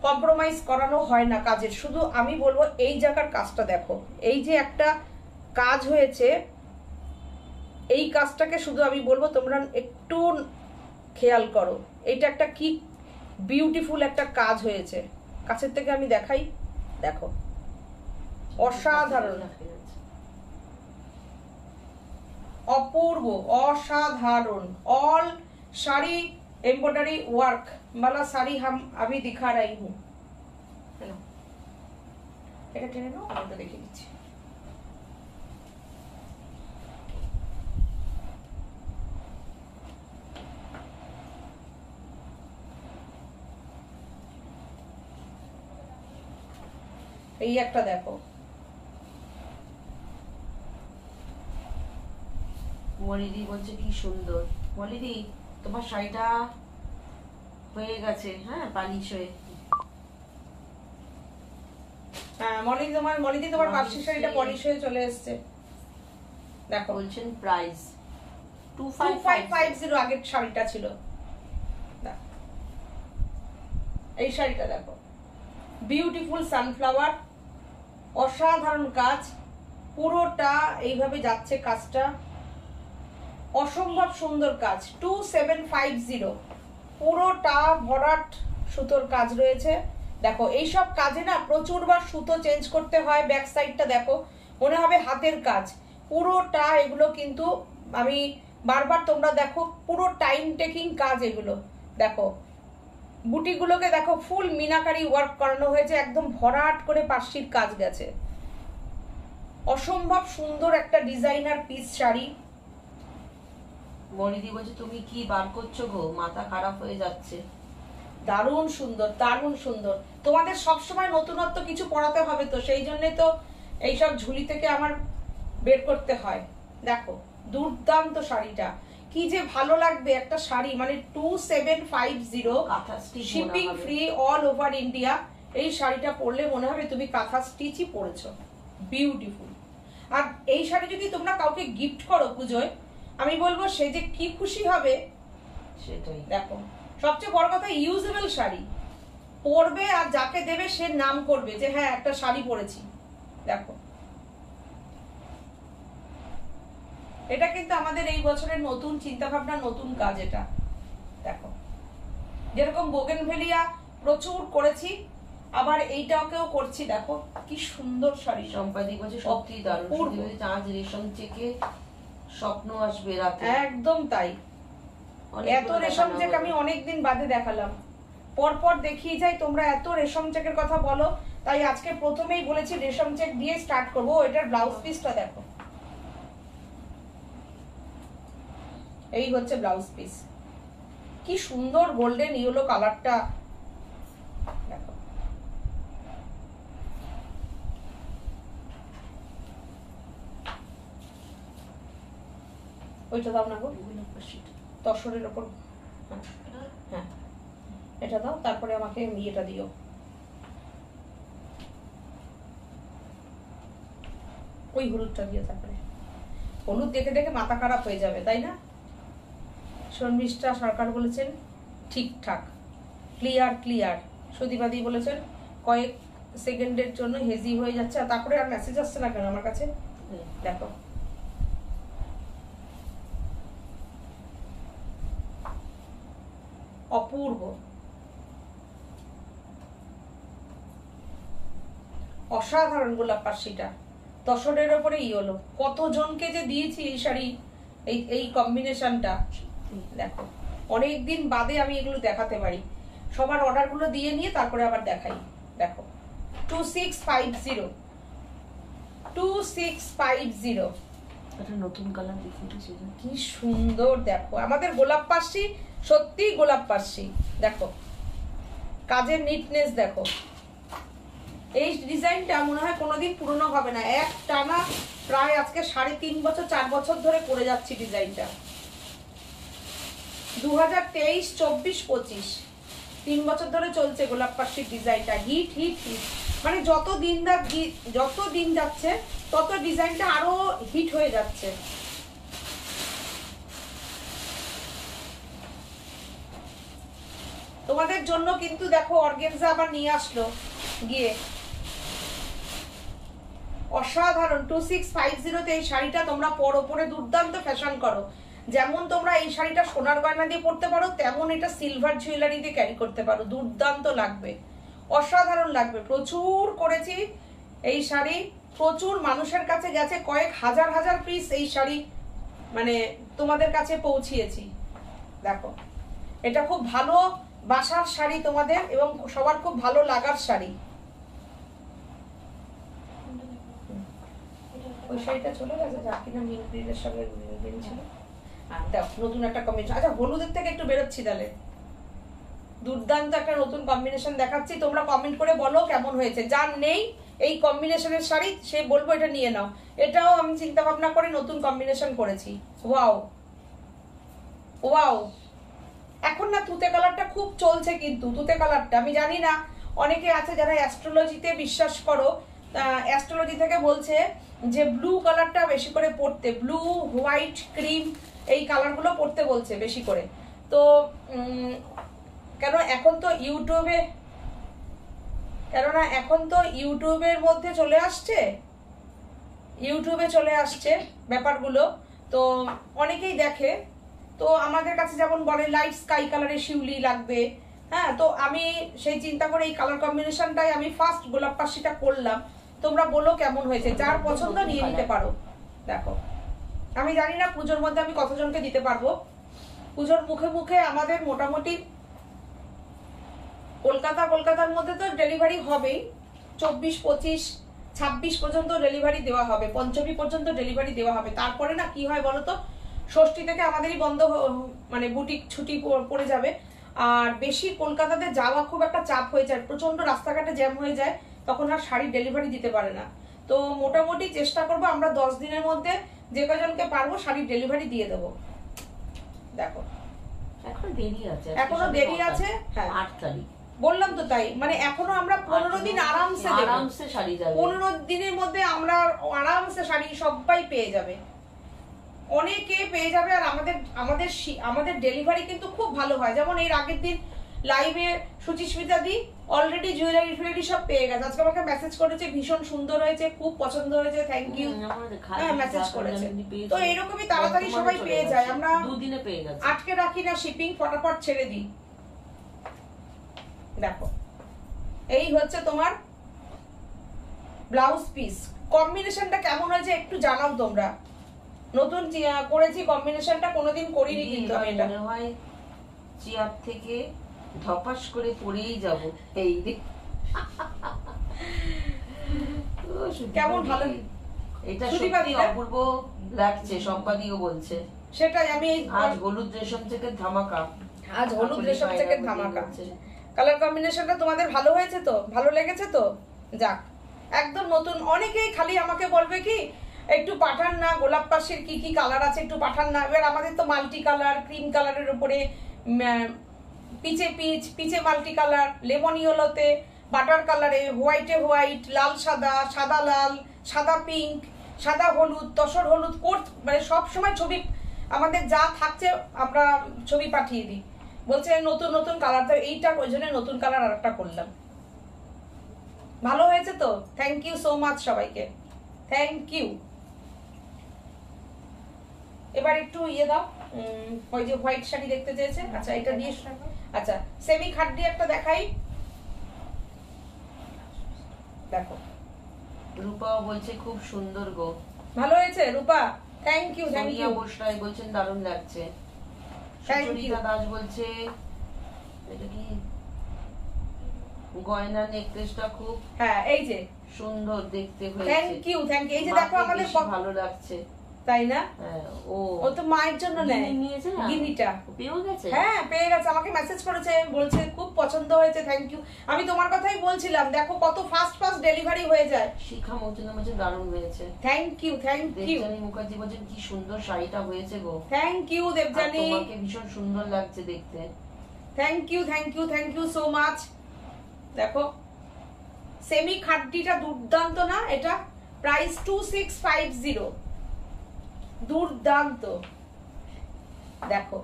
কম্প্রোমাইজ করানো হয় না কাজের। শুধু আমি বলবো এই জায়গার কাজটা দেখো, এই যে একটা কাজ হয়েছে, এই কাজটাকে শুধু আমি বলবো তোমরা একটু খেয়াল করো। এটা একটা কি বিউটিফুল একটা কাজ হয়েছে। কাছের থেকে আমি দেখাই, দেখো অসাধারণ, অপূর্ব, অসাধারণ। অল শাড়ি एम्ब्रॉयडरी वर्क वाला साड़ी हम अभी दिखा रही हूँ। এটা টেনে নাও, আমি দেখিয়ে দিচ্ছি। এই একটা দেখো, মলিদি বলছে কি সুন্দর। মলিদি তোমার শাড়িটা হয়ে গেছে, হ্যাঁ, পালিশ হয়ে। হ্যাঁ মলিদি তোমার পার্সি শাড়িটা পলিশ হয়ে চলে এসেছে। দেখো বলছেন প্রাইস 2550 আগের শাড়িটা ছিল। এই শাড়িটা দেখো, বিউটিফুল সানফ্লাওয়ার, অসাধারণ কাজ, পুরোটা এইভাবে যাচ্ছে কাজটা, অসম্ভব সুন্দর কাজ। 2750 পুরোটা ভরাট সুতোর কাজ রয়েছে। দেখো এইসব কাজে না প্রচুরবার সুতো চেঞ্জ করতে হয়। ব্যাক সাইডটা দেখো, মনে হবে হাতের কাজ পুরোটা। এগুলো কিন্তু আমি বারবার, তোমরা দেখো পুরো টাইম টেকিং কাজ এগুলো। দেখো বুটিগুলোকে দেখো, ফুল মিনাকারি ওয়ার্ক করানো হয়েছে, একদম ভরাট করে পার্সির কাজ গেছে। অসম্ভব সুন্দর একটা ডিজাইনার পিস শাড়ি। মলিদি বলছে তুমি কি বার করছো গো, মাথা খারাপ হয়ে যাচ্ছে। দারুণ সুন্দর, দারুণ সুন্দর। তোমাদের সবসময় নতুনত্ব কিছু পড়াতে হবে, তো সেই জন্য তো এইসব ঝুলি থেকে আমার বের করতে হয়। দেখো দুর্দান্ত শাড়িটা, কি যে ভালো লাগবে একটা শাড়ি, মানে 2750, shipping free all over India. এই শাড়িটা পরলে মনে হবে তুমি কাঁথা স্টিচই পরেছো, বিউটিফুল। আর এই শাড়ি যদি তোমরা কাউকে গিফট করো পুজোয়, আমি বলবো সে যে কি খুশি হবে সেটাই। দেখো সবচেয়ে বড় কথা, ইউজেবল শাড়ি পরবে আর যাকে দেবে সে নাম করবে যে হ্যাঁ একটা শাড়ি পরেছি। দেখো এটা কিন্তু আমাদের এই বছরের নতুন চিন্তা ভাবনা, নতুন কাজ এটা। দেখো যেরকম বোগেনভেলিয়া প্রচুর করেছি, আবার এইটাকেও করছি। দেখো কি সুন্দর শাড়ি। সম্পাদি বলছে সত্যি দারুণ, চাঁদ রেশম থেকে স্বপ্ন আসবে রাতে। একদম তাই, এত রেশম চেক আমি অনেকদিন বাদে দেখালাম, পরপর দেখিয়ে যাই। তোমরা এত রেশম চেকের কথা বলো, তাই আজকে প্রথমেই বলেছি রেশম চেক দিয়ে স্টার্ট করবো। এটার ব্লাউজ পিসটা দেখো, এই হচ্ছে ব্লাউজ পিস, কি সুন্দর গোল্ডেন ইয়েলো কালারটা। দেখো ওইটা দাও না গো, তসরের ওপর। হ্যাঁ এটা দাও, তারপরে আমাকে ইয়েটা দিও। ওই হলুদটা দিও, তারপরে হলুদ দেখে দেখে মাথা খারাপ হয়ে যাবে, তাই না? শর্মিষ্ঠা সরকার বলেছেন ঠিকঠাক, ক্লিয়ার ক্লিয়ার। সুদীপাদি বলেছেন কয়েক সেকেন্ডের জন্য হেজি হয়ে যাচ্ছে, আর তারপরে আর মেসেজ আসছে না কেন আমার কাছে? দেখো অপূর্ব, অসাধারণ গোলাপ পাশিটা, তসরের ওপরে ইয়েলো। কতজনকে যে দিয়েছি এই শাড়ি, এই কম্বিনেশনটা। দেখো অনেকদিন বাদে আমি এগুলো দেখাতে পারি, সবার অর্ডারগুলো দিয়ে নিয়ে তারপরে আবার দেখাই। দেখো 2650, 2650, একটা নতুন কালার দেখিয়েছে, কি সুন্দর। দেখো আমাদের গোলাপ পাশি, সত্যি গোলাপ পাশি। দেখো কাজের নিটনেস দেখো। এই ডিজাইনটা মনে হয় কোনোদিন পুরনো হবে না, এক টানা প্রায় আজকে 3.5 বছর 4 বছর ধরে করে যাচ্ছি ডিজাইনটা। 2023, 24, 25 3 বছর ধরে চলছে গোলাপ পাশির ডিজাইনটা। হিট হিট হিট, মানে যত দিন যাচ্ছে তত ডিজাইনটা আরো হিট হয়ে যাচ্ছে। তোমাদের জন্য কিন্তু দেখো অর্গানজা আবার নিয়ে আসলো গিয়ে, অসাধারণ। 2650 এই শাড়িটা তোমরা পরে দুর্দান্ত ফ্যাশন করো। যেমন তোমরা এই শাড়িটা সোনার গয়না দিয়ে পরতে পারো, তেমন এটা সিলভার জুয়েলারি দিয়ে ক্যারি করতে পারো, দুর্দান্ত লাগবে, অসাধারণ লাগবে। প্রচুর করেছি এই শাড়ি, প্রচুর মানুষের কাছে গেছে, কয়েক হাজার হাজার পিস এই শাড়ি মানে তোমাদের কাছে পৌঁছিয়েছি। দেখো এটা খুব ভালো বাসার শাড়ি তোমাদের, এবং সবার খুব ভালো লাগার শাড়ি। ওই শাড়িটা চলে গেছে, যা কিনা মিল গ্রিনের সঙ্গে মিল ছিল। দেখো নতুন একটা কম্বিনেশন। আচ্ছা হলুদের থেকে একটু বেরোচ্ছি তাহলে, দুর্দান্ত একটা নতুন কম্বিনেশন দেখাচ্ছি। তোমরা কমেন্ট করে বলো কেমন হয়েছে। যার নেই এই কম্বিনেশনের শাড়ি, সে বলবো এটা নিয়ে নাও। এটাও আমি চিন্তা ভাবনা করে নতুন কম্বিনেশন করেছি। ওয়াও ওয়াও, এখন না তুতে কালারটা খুব চলছে, কিন্তু তুতে কালারটা আমি জানি না, অনেকে আছে যারা অ্যাস্ট্রোলজিতে বিশ্বাস করো, অ্যাস্ট্রোলজি থেকে বলছে যে ব্লু কালারটা বেশি করে পড়তে, ব্লু হোয়াইট ক্রিম এই কালারগুলো পড়তে বলছে বেশি করে। তো কেননা এখন তো ইউটিউবের মধ্যে চলে আসছে, ইউটিউবে চলে আসছে ব্যাপারগুলো, তো অনেকেই দেখে। তো আমাদের কাছে যেমন বলে লাইট স্কাই কালারের শিউলি লাগবে, হ্যাঁ, তো আমি সেই চিন্তা করে এই কালার কম্বিনেশনটাই আমি ফার্স্ট গোলাপ পাশিটা করলাম। তোমরা বলো কেমন হয়েছে, যার পছন্দ নিয়ে নিতে পারো। দেখো আমি জানি না পুজোর মধ্যে আমি কতজনকে দিতে পারবো। পুজোর মুখে মুখে আমাদের মোটামুটি কলকাতার মধ্যে তো ডেলিভারি হবেই, 24, 25, 26 পর্যন্ত ডেলিভারি দেওয়া হবে, পঞ্চমী পর্যন্ত ডেলিভারি দেওয়া হবে। তারপরে না কি হয় বলো তো, ষষ্ঠী থেকে আমাদেরই বন্ধ, মানে বুটিক ছুটি পড়ে যাবে। আর বেশি কলকাতাতে যাওয়া খুব একটা চাপ হয়ে যায়, প্রচন্ড রাস্তাঘাটে জ্যাম হয়ে যায়, তখন আর শাড়ি ডেলিভারি দিতে পারে না। তো মোটামুটি চেষ্টা করবো আমরা 10 দিনের মধ্যে যে কজনকে পারবো শাড়ির ডেলিভারি দিয়ে দেবো। দেখো এখনো দেরি আছে, হ্যাঁ 8 তারিখ বললাম তো, তাই মানে এখনো আমরা 15 দিন আরামসে শাড়ি যাবে। 15 দিনের মধ্যে আমরা আরামসে শাড়ি সবাই পেয়ে যাবে, অনেকে পেয়ে যাবে। আর আমাদের ডেলিভারি কিন্তু খুব ভালো হয়। যেমন এর আগের দিন লাইভে সুচিস্মিতা দি অলরেডি জুয়েলারি সব পেয়ে গেছে, আজকে আমাকে মেসেজ করেছে ভীষণ সুন্দর হয়েছে, খুব পছন্দ হয়েছে, থ্যাংক ইউ, হ্যাঁ মেসেজ করেছে। তো এরকমই তাড়াতাড়ি সবাই পেয়ে যায়, আমরা 2 দিনে পেয়ে গেছে, আটকে রাখি না, শিপিং ফটাফট ছেড়ে দিই। দেখো এই হচ্ছে তোমার ব্লাউজ পিস। কম্বিনেশনটা কেমন হয়েছে একটু জানাও তোমরা। নতুন করেছি কম্বিনেশনটা, কোনোদিন করিনি কিন্তু আমি এটা। মনে হয় চেয়ার থেকে ধপাস করে পড়েই যাব। এই রে কেমন ভালো, এটা সত্যি অপূর্ব লাগছে, সম্পাদিও বলছে সেটাই। আমি আজ হলুদ রেশম থেকে ধামাকা, কালার কম্বিনেশনটা তোমাদের ভালো হয়েছে তো, ভালো লেগেছে তো? যাক, একদম নতুন। অনেকেই খালি আমাকে বলবে কি একটু পাঠান না গোলাপ পাশের কি কি কালার আছে, একটু পাঠান না। এবার আমাদের তো মাল্টি কালার, ক্রিম কালারের উপরে পিচে মাল্টি কালার, লেমন ইয়েলোতে, বাটার কালারে, হোয়াইটে হোয়াইট, লাল সাদা, সাদা লাল, সাদা পিঙ্ক, সাদা হলুদ, তসর হলুদ, মানে সব সময় ছবি আমাদের যা থাকছে আমরা ছবি পাঠিয়ে দিই। বলছে নতুন নতুন কালার, তো এইটা ওই জন্য নতুন কালার আর একটা করলাম। ভালো হয়েছে তো? থ্যাংক ইউ সো মাচ সবাইকে, থ্যাংক ইউ। এবার একটু ইয়ে দাও, ওই যে হোয়াইট শাড়ি দেখতে চেয়েছে, আচ্ছা এটা দিয়ে, আচ্ছা সেমি খাড্ডি একটা দেখাই। দেখো রূপাও বলছে খুব সুন্দর গো, ভালো হয়েছে রূপা, থ্যাংক ইউ। সোনিয়া বসরাই বলছেন দারুণ লাগছে। সুচরিতা দাস বলছে এটা কি গয়না নেকলেসটা খুব, হ্যাঁ এই যে সুন্দর দেখতে হয়েছে, থ্যাংক ইউ। এই যে দেখো আমাদের ভালো লাগছে, তাই না? ও তো মায়ের জন্য নিয়েছে না, গিনিটা পেয়েও গেছে, হ্যাঁ পেয়ে গেছে, আমাকে মেসেজ করেছে, বলছে খুব পছন্দ হয়েছে, থ্যাংক ইউ। আমি তোমার কথাই বলছিলাম, দেখো কত ফাস্ট ডেলিভারি হয়ে যায়। শিখা মজুমদার বলছে দারুণ হয়েছে, থ্যাংক ইউ। দেবজানি মুখার্জি বলছেন কি সুন্দর শাড়িটা হয়েছে গো, থ্যাংক ইউ দেবজানি, তোমাকে ভীষণ সুন্দর লাগছে দেখতে, থ্যাংক ইউ সো মাচ। দেখো সেমি খাড্ডিটা দুর্দান্ত না, এটা প্রাইস 2650, দুর্দান্ত। দেখো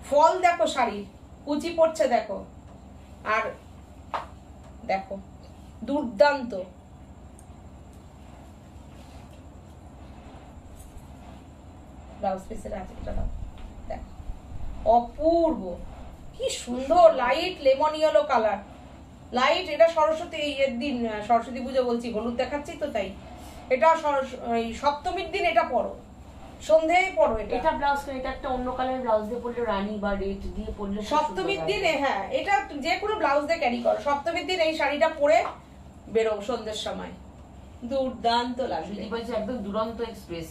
ফল, দেখো শাড়ি কুচি পড়ছে, দেখো আর দেখো দুর্দান্ত। ব্লাউজ পিসের আছে এটা দাও, দেখো অপূর্ব, কি সুন্দর light lemon yellow colour, light. এটা সরস্বতী এর দিন, সরস্বতী পুজো বলছি, হলুদ দেখাচ্ছি তো তাই। এটা সপ্তমীর দিন এটা পরো, সন্ধ্যায় পরো। এটা ব্লাউজ, এটা একটা অন্য কালার ব্লাউজ দিয়ে পরলে, রানী বা রেড দিয়ে পরলে সপ্তমীর দিনে, হ্যাঁ এটা যে কোনো ব্লাউজ দিয়ে ক্যারি করো। সপ্তমীর দিন এই শাড়িটা পরে বেরো সন্ধ্যের সময়, দুর্দান্ত লাগবে। একদম দুরন্ত এক্সপ্রেস,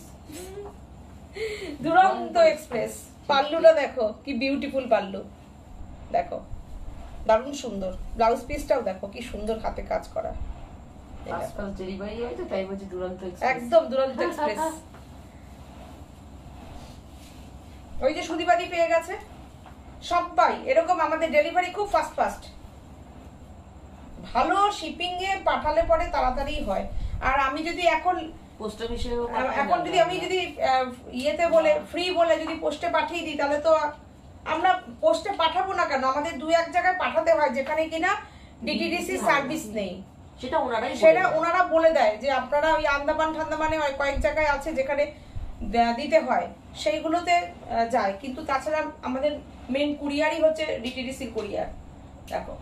দুরন্ত এক্সপ্রেস। পাল্লুটা দেখো কি বিউটিফুল পাল্লু, দেখো দারুণ সুন্দর। ব্লাউজ পিসটাও দেখো কি সুন্দর হাতে কাজ করা, ফাস্ট ফাস্ট ডেলিভারি হয় তো তাই বলছি দুরন্ত এক্সপ্রেস। একদম দুরন্ত এক্সপ্রেস। ওই যে সুদীপাদি পেয়ে গেছে, সবাই এরকম, আমাদের ডেলিভারি খুব ফাস্ট ফাস্ট, ভালো শিপিং এ পাঠালে পরে তাড়াতাড়ি হয়। আর আমি যদি এখন পোস্ট অফিসে এখন যদি আমি যদি ইয়েতে বলে ফ্রি বলে যদি পোস্টে পাঠিয়ে দিই, তাহলে তো আমরা পোস্টে পাঠাবো না কেন, আমাদের দু এক জায়গায় পাঠাতে হয় যেখানে কিনা ডিটিডিসি সার্ভিস নেই। সেটা ওনারা বলে দেয় যে আপনারা ওই আন্দামান ঠান্দামানে কয়েক জায়গায় আছে যেখানে দিতে হয়, সেইগুলোতে যায়, কিন্তু তাছাড়া আমাদের মেন কুরিয়ারই হচ্ছে ডিটিডিসির কুরিয়ার। দেখো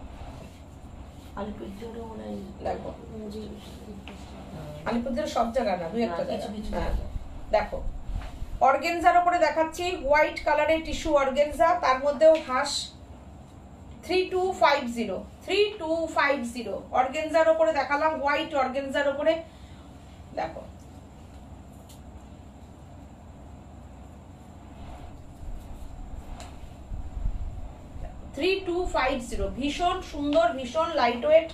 আলিপুরদুয়ার সব জায়গা না, দুই একটা জায়গা। হ্যাঁ দেখো, অর্গেনজার উপরে দেখাচ্ছি হোয়াইট কালারের টিস্যু অর্গেনজা, তার মধ্যেও হাঁস 3250 অর্গেনজার উপরে দেখালাম, হোয়াইট অর্গেনজার উপরে। দেখো ভীষণ সুন্দর, ভীষণ লাইট ওয়েট।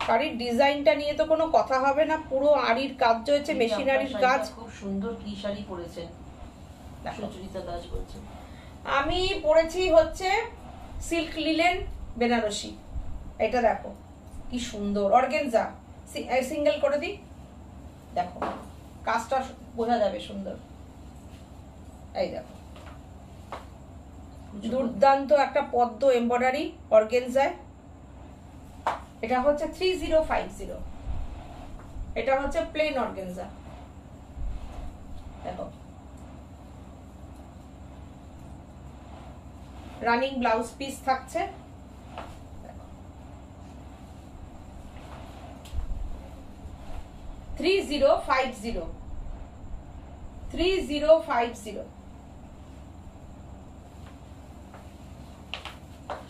শাড়ির ডিজাইনটা নিয়ে তো কোনো কথা হবে না, পুরো আড়ির কাজ হয়েছে, মেশিনারির কাজ। খুব সুন্দর কি শাড়ি পরেছেন সুচরিতা দাস বলছেন। আমি পরেছি হচ্ছে সিল্ক লিলেন বেনারসি, এটা দেখো কি সুন্দর অর্গেনজা, সিঙ্গেল করে দিই, দেখো কাজটা বোঝা যাবে সুন্দর। এই দেখো দুর্দান্ত একটা পদ্ম এমব্রয়ডারি অর্গেনজায়, এটা হচ্ছে 3050, এটা হচ্ছে প্লেন অর্গেনজা। দেখো রানিং ব্লাউজ পিস থাকছে, 3050।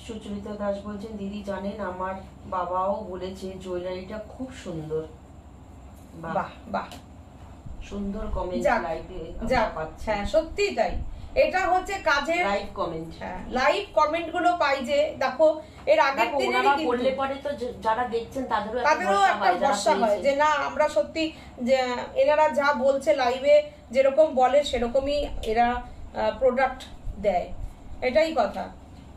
সুচরিতা দাস বলছেন দিদি জানেন আমার বাবাও বলেছে জুয়েলারিটা খুব সুন্দর। বাহ বাহ, সুন্দর কমেন্ট লাইভে পাচ্ছি। হ্যাঁ সত্যি তাই, এটা হচ্ছে কাজের লাইভ কমেন্ট। হ্যাঁ লাইভ কমেন্ট গুলো পাই যে দেখো এর আগের দিনেরই কিন্তু বললে পরে তো যারা দেখছেন তাদেরও একটা ভরসা হয় যে না আমরা সত্যি যে এনারা যা বলছে লাইভে যেরকম বলে সেরকমই এরা প্রোডাক্ট দেয়, এটাই কথা।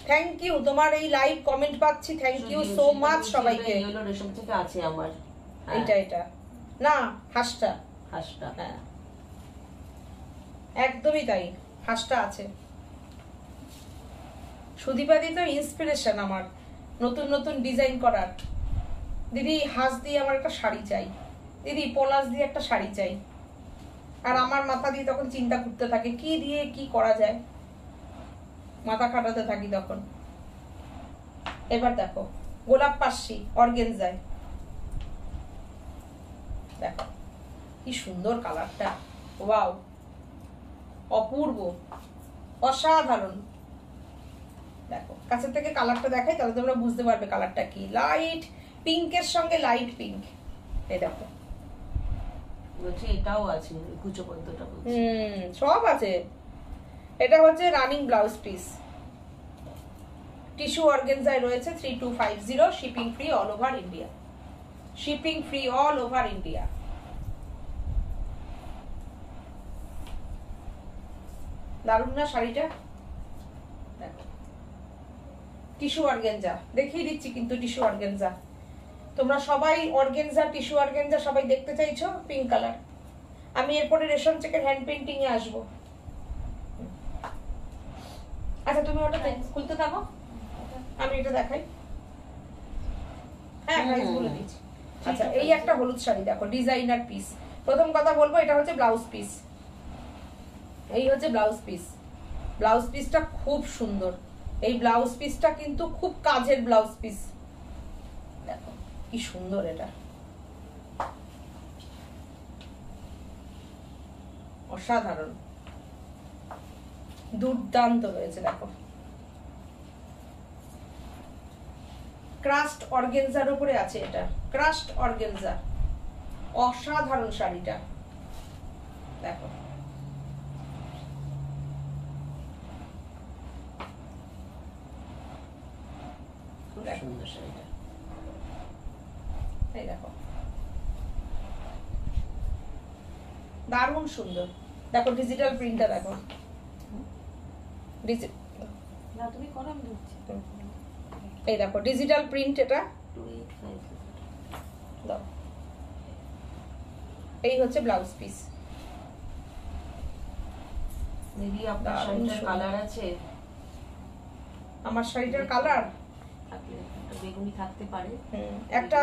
থ্যাংক ইউ, তোমার এই লাইভ কমেন্ট পাচ্ছি, থ্যাংক ইউ সো মাচ সবাইকে। ইয়েলো রেশম থেকে আছে আমার এটা না হাঁসটা, হ্যাঁ একদমই তাই, হাঁসটা আছে। সুদীপাদি তো ইন্সপিরেশন আমার নতুন নতুন ডিজাইন করার। দিদি হাঁস দিয়ে আমার একটা শাড়ি চাই, দিদি পলাশ দিয়ে একটা শাড়ি চাই, আর আমার মাথা দিয়ে তখন চিন্তা করতে থাকে কি দিয়ে কি করা যায়, মাথা খাটাতে থাকি তখন। এবার দেখো গোলাপ পাশি অর্গেনজায়, দেখো কি সুন্দর কালারটা, ওয়াও অপূর্ব অসাধারণ। দেখো কাছের থেকে কালারটা দেখাই তাহলে তোমরা বুঝতে পারবে কালারটা কি, লাইট পিঙ্কের সঙ্গে লাইট পিঙ্ক। এই দেখো বলছি এটাও আছে কুচো পদ্মটা, সব আছে। এটা হচ্ছে রানিং ব্লাউজ পিস, টিস্যু অর্গেনজায় রয়েছে 3250, shipping free all over India, shipping free all over India. দারুণ না শাড়িটা, দেখো টিস্যু অর্গেনজা দেখিয়ে দিচ্ছি কিন্তু টিস্যু অর্গেনজা, তোমরা সবাই অর্গেনজা টিস্যু অর্গেনজা সবাই দেখতে চাইছো পিঙ্ক কালার। আমি এরপরে রেশম চেকের হ্যান্ড পেইন্টিং এ আসবো। আচ্ছা তুমি ওটা খুলতে থাকো, আমি এটা দেখাই। হ্যাঁ প্রাইস বলে দিচ্ছি। আচ্ছা এই একটা হলুদ শাড়ি দেখো, ডিজাইনার পিস। প্রথম কথা বলবো এটা হচ্ছে ব্লাউজ পিস, এই হচ্ছে ব্লাউজ পিস। ব্লাউজ পিসটা খুব সুন্দর, এই ব্লাউজ পিসটা কিন্তু খুব কাজের ব্লাউজ পিস, দেখো কি সুন্দর, এটা অসাধারণ দুর্দান্ত হয়েছে। দেখো ক্রাস্ট অর্গেনজার উপরে আছে, এটা ক্রাস্ট অর্গেনজা, অসাধারণ শাড়িটা দেখো। সুন্দর শাড়িটা, এই দেখো দারুণ সুন্দর। দেখো ডিজিটাল প্রিন্টটা দেখো, না তুমি করো, আমি দিচ্ছি। এই দেখো ডিজিটাল প্রিন্ট, এটা 285 দাও। এই হচ্ছে ব্লাউজ পিস। দিদি আপনার শাড়িটার কালার আছে? আমার শাড়িটার কালার থাকলে একটা বেগুনি থাকতে পারে, একটা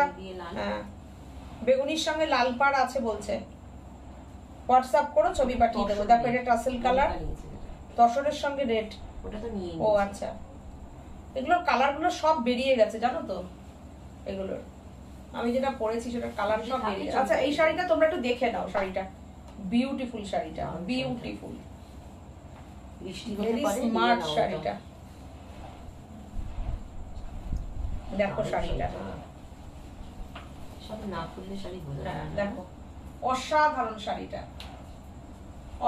বেগুনির সঙ্গে লাল পাড় আছে বলছে। হোয়াটসঅ্যাপ করো, ছবি পাঠিয়ে দেবো। দেখো এটা টাসেল কালার, তসরের সঙ্গে রেড। ওটা তো নিয়ে ও আচ্ছা, এগুলোর কালারগুলো সব বেরিয়ে গেছে জানো তো, এগুলোর আমি যেটা পরেছি সেটা কালার সব বেরিয়ে গেছে। আচ্ছা এই শাড়িটা তোমরা একটু দেখে নাও, শাড়িটা বিউটিফুল, শাড়িটা বিউটিফুল, বৃষ্টি হতে ভেরি পারে, স্মার্ট শাড়িটা। দেখো শাড়িটা, সব না খুললে শাড়ি বোঝা যায় না। দেখো অসাধারণ শাড়িটা,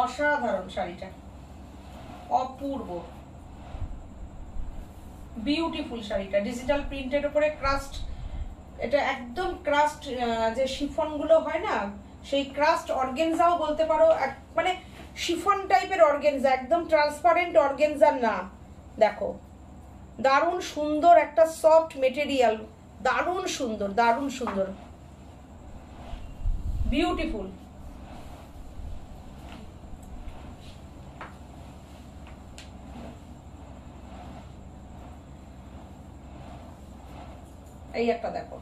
অসাধারণ শাড়িটা, অপূর্ব বিউটিফুল শাড়িটা। ডিজিটাল প্রিন্টের উপরে ক্রাস্ট, এটা একদম ক্রাস্ট যে শিফন গুলো হয় না, সেই ক্রাস্ট অর্গেনজাও বলতে পারো, মানে শিফন টাইপের অর্গেনজা, একদম ট্রান্সপারেন্ট অর্গেনজা না। দেখো দারুণ সুন্দর একটা সফট মেটেরিয়াল, দারুণ সুন্দর, দারুণ সুন্দর, বিউটিফুল। এই একটা দেখো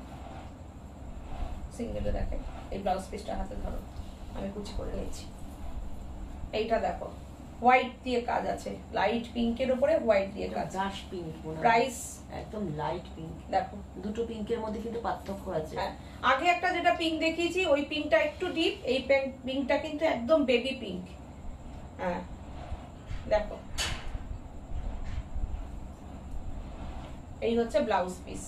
সিঙ্গেলে, দেখে এই ব্লাউজ পিসটা হাতে ধরো, আমি কুচি করে নিয়েছি। এইটা দেখো হোয়াইট দিয়ে কাজ আছে, লাইট পিঙ্কের উপরে হোয়াইট দিয়ে কাজ। দাশ পিঙ্ক, প্রাইস একদম লাইট পিঙ্ক। দেখো দুটো পিঙ্কের মধ্যে কিন্তু পার্থক্য আছে। আগে একটা যেটা পিঙ্ক দেখিয়েছি ওই পিঙ্কটা একটু ডিপ, এই পিঙ্কটা কিন্তু একদম বেবি পিঙ্ক। হ্যাঁ দেখো এই হচ্ছে ব্লাউজ পিস।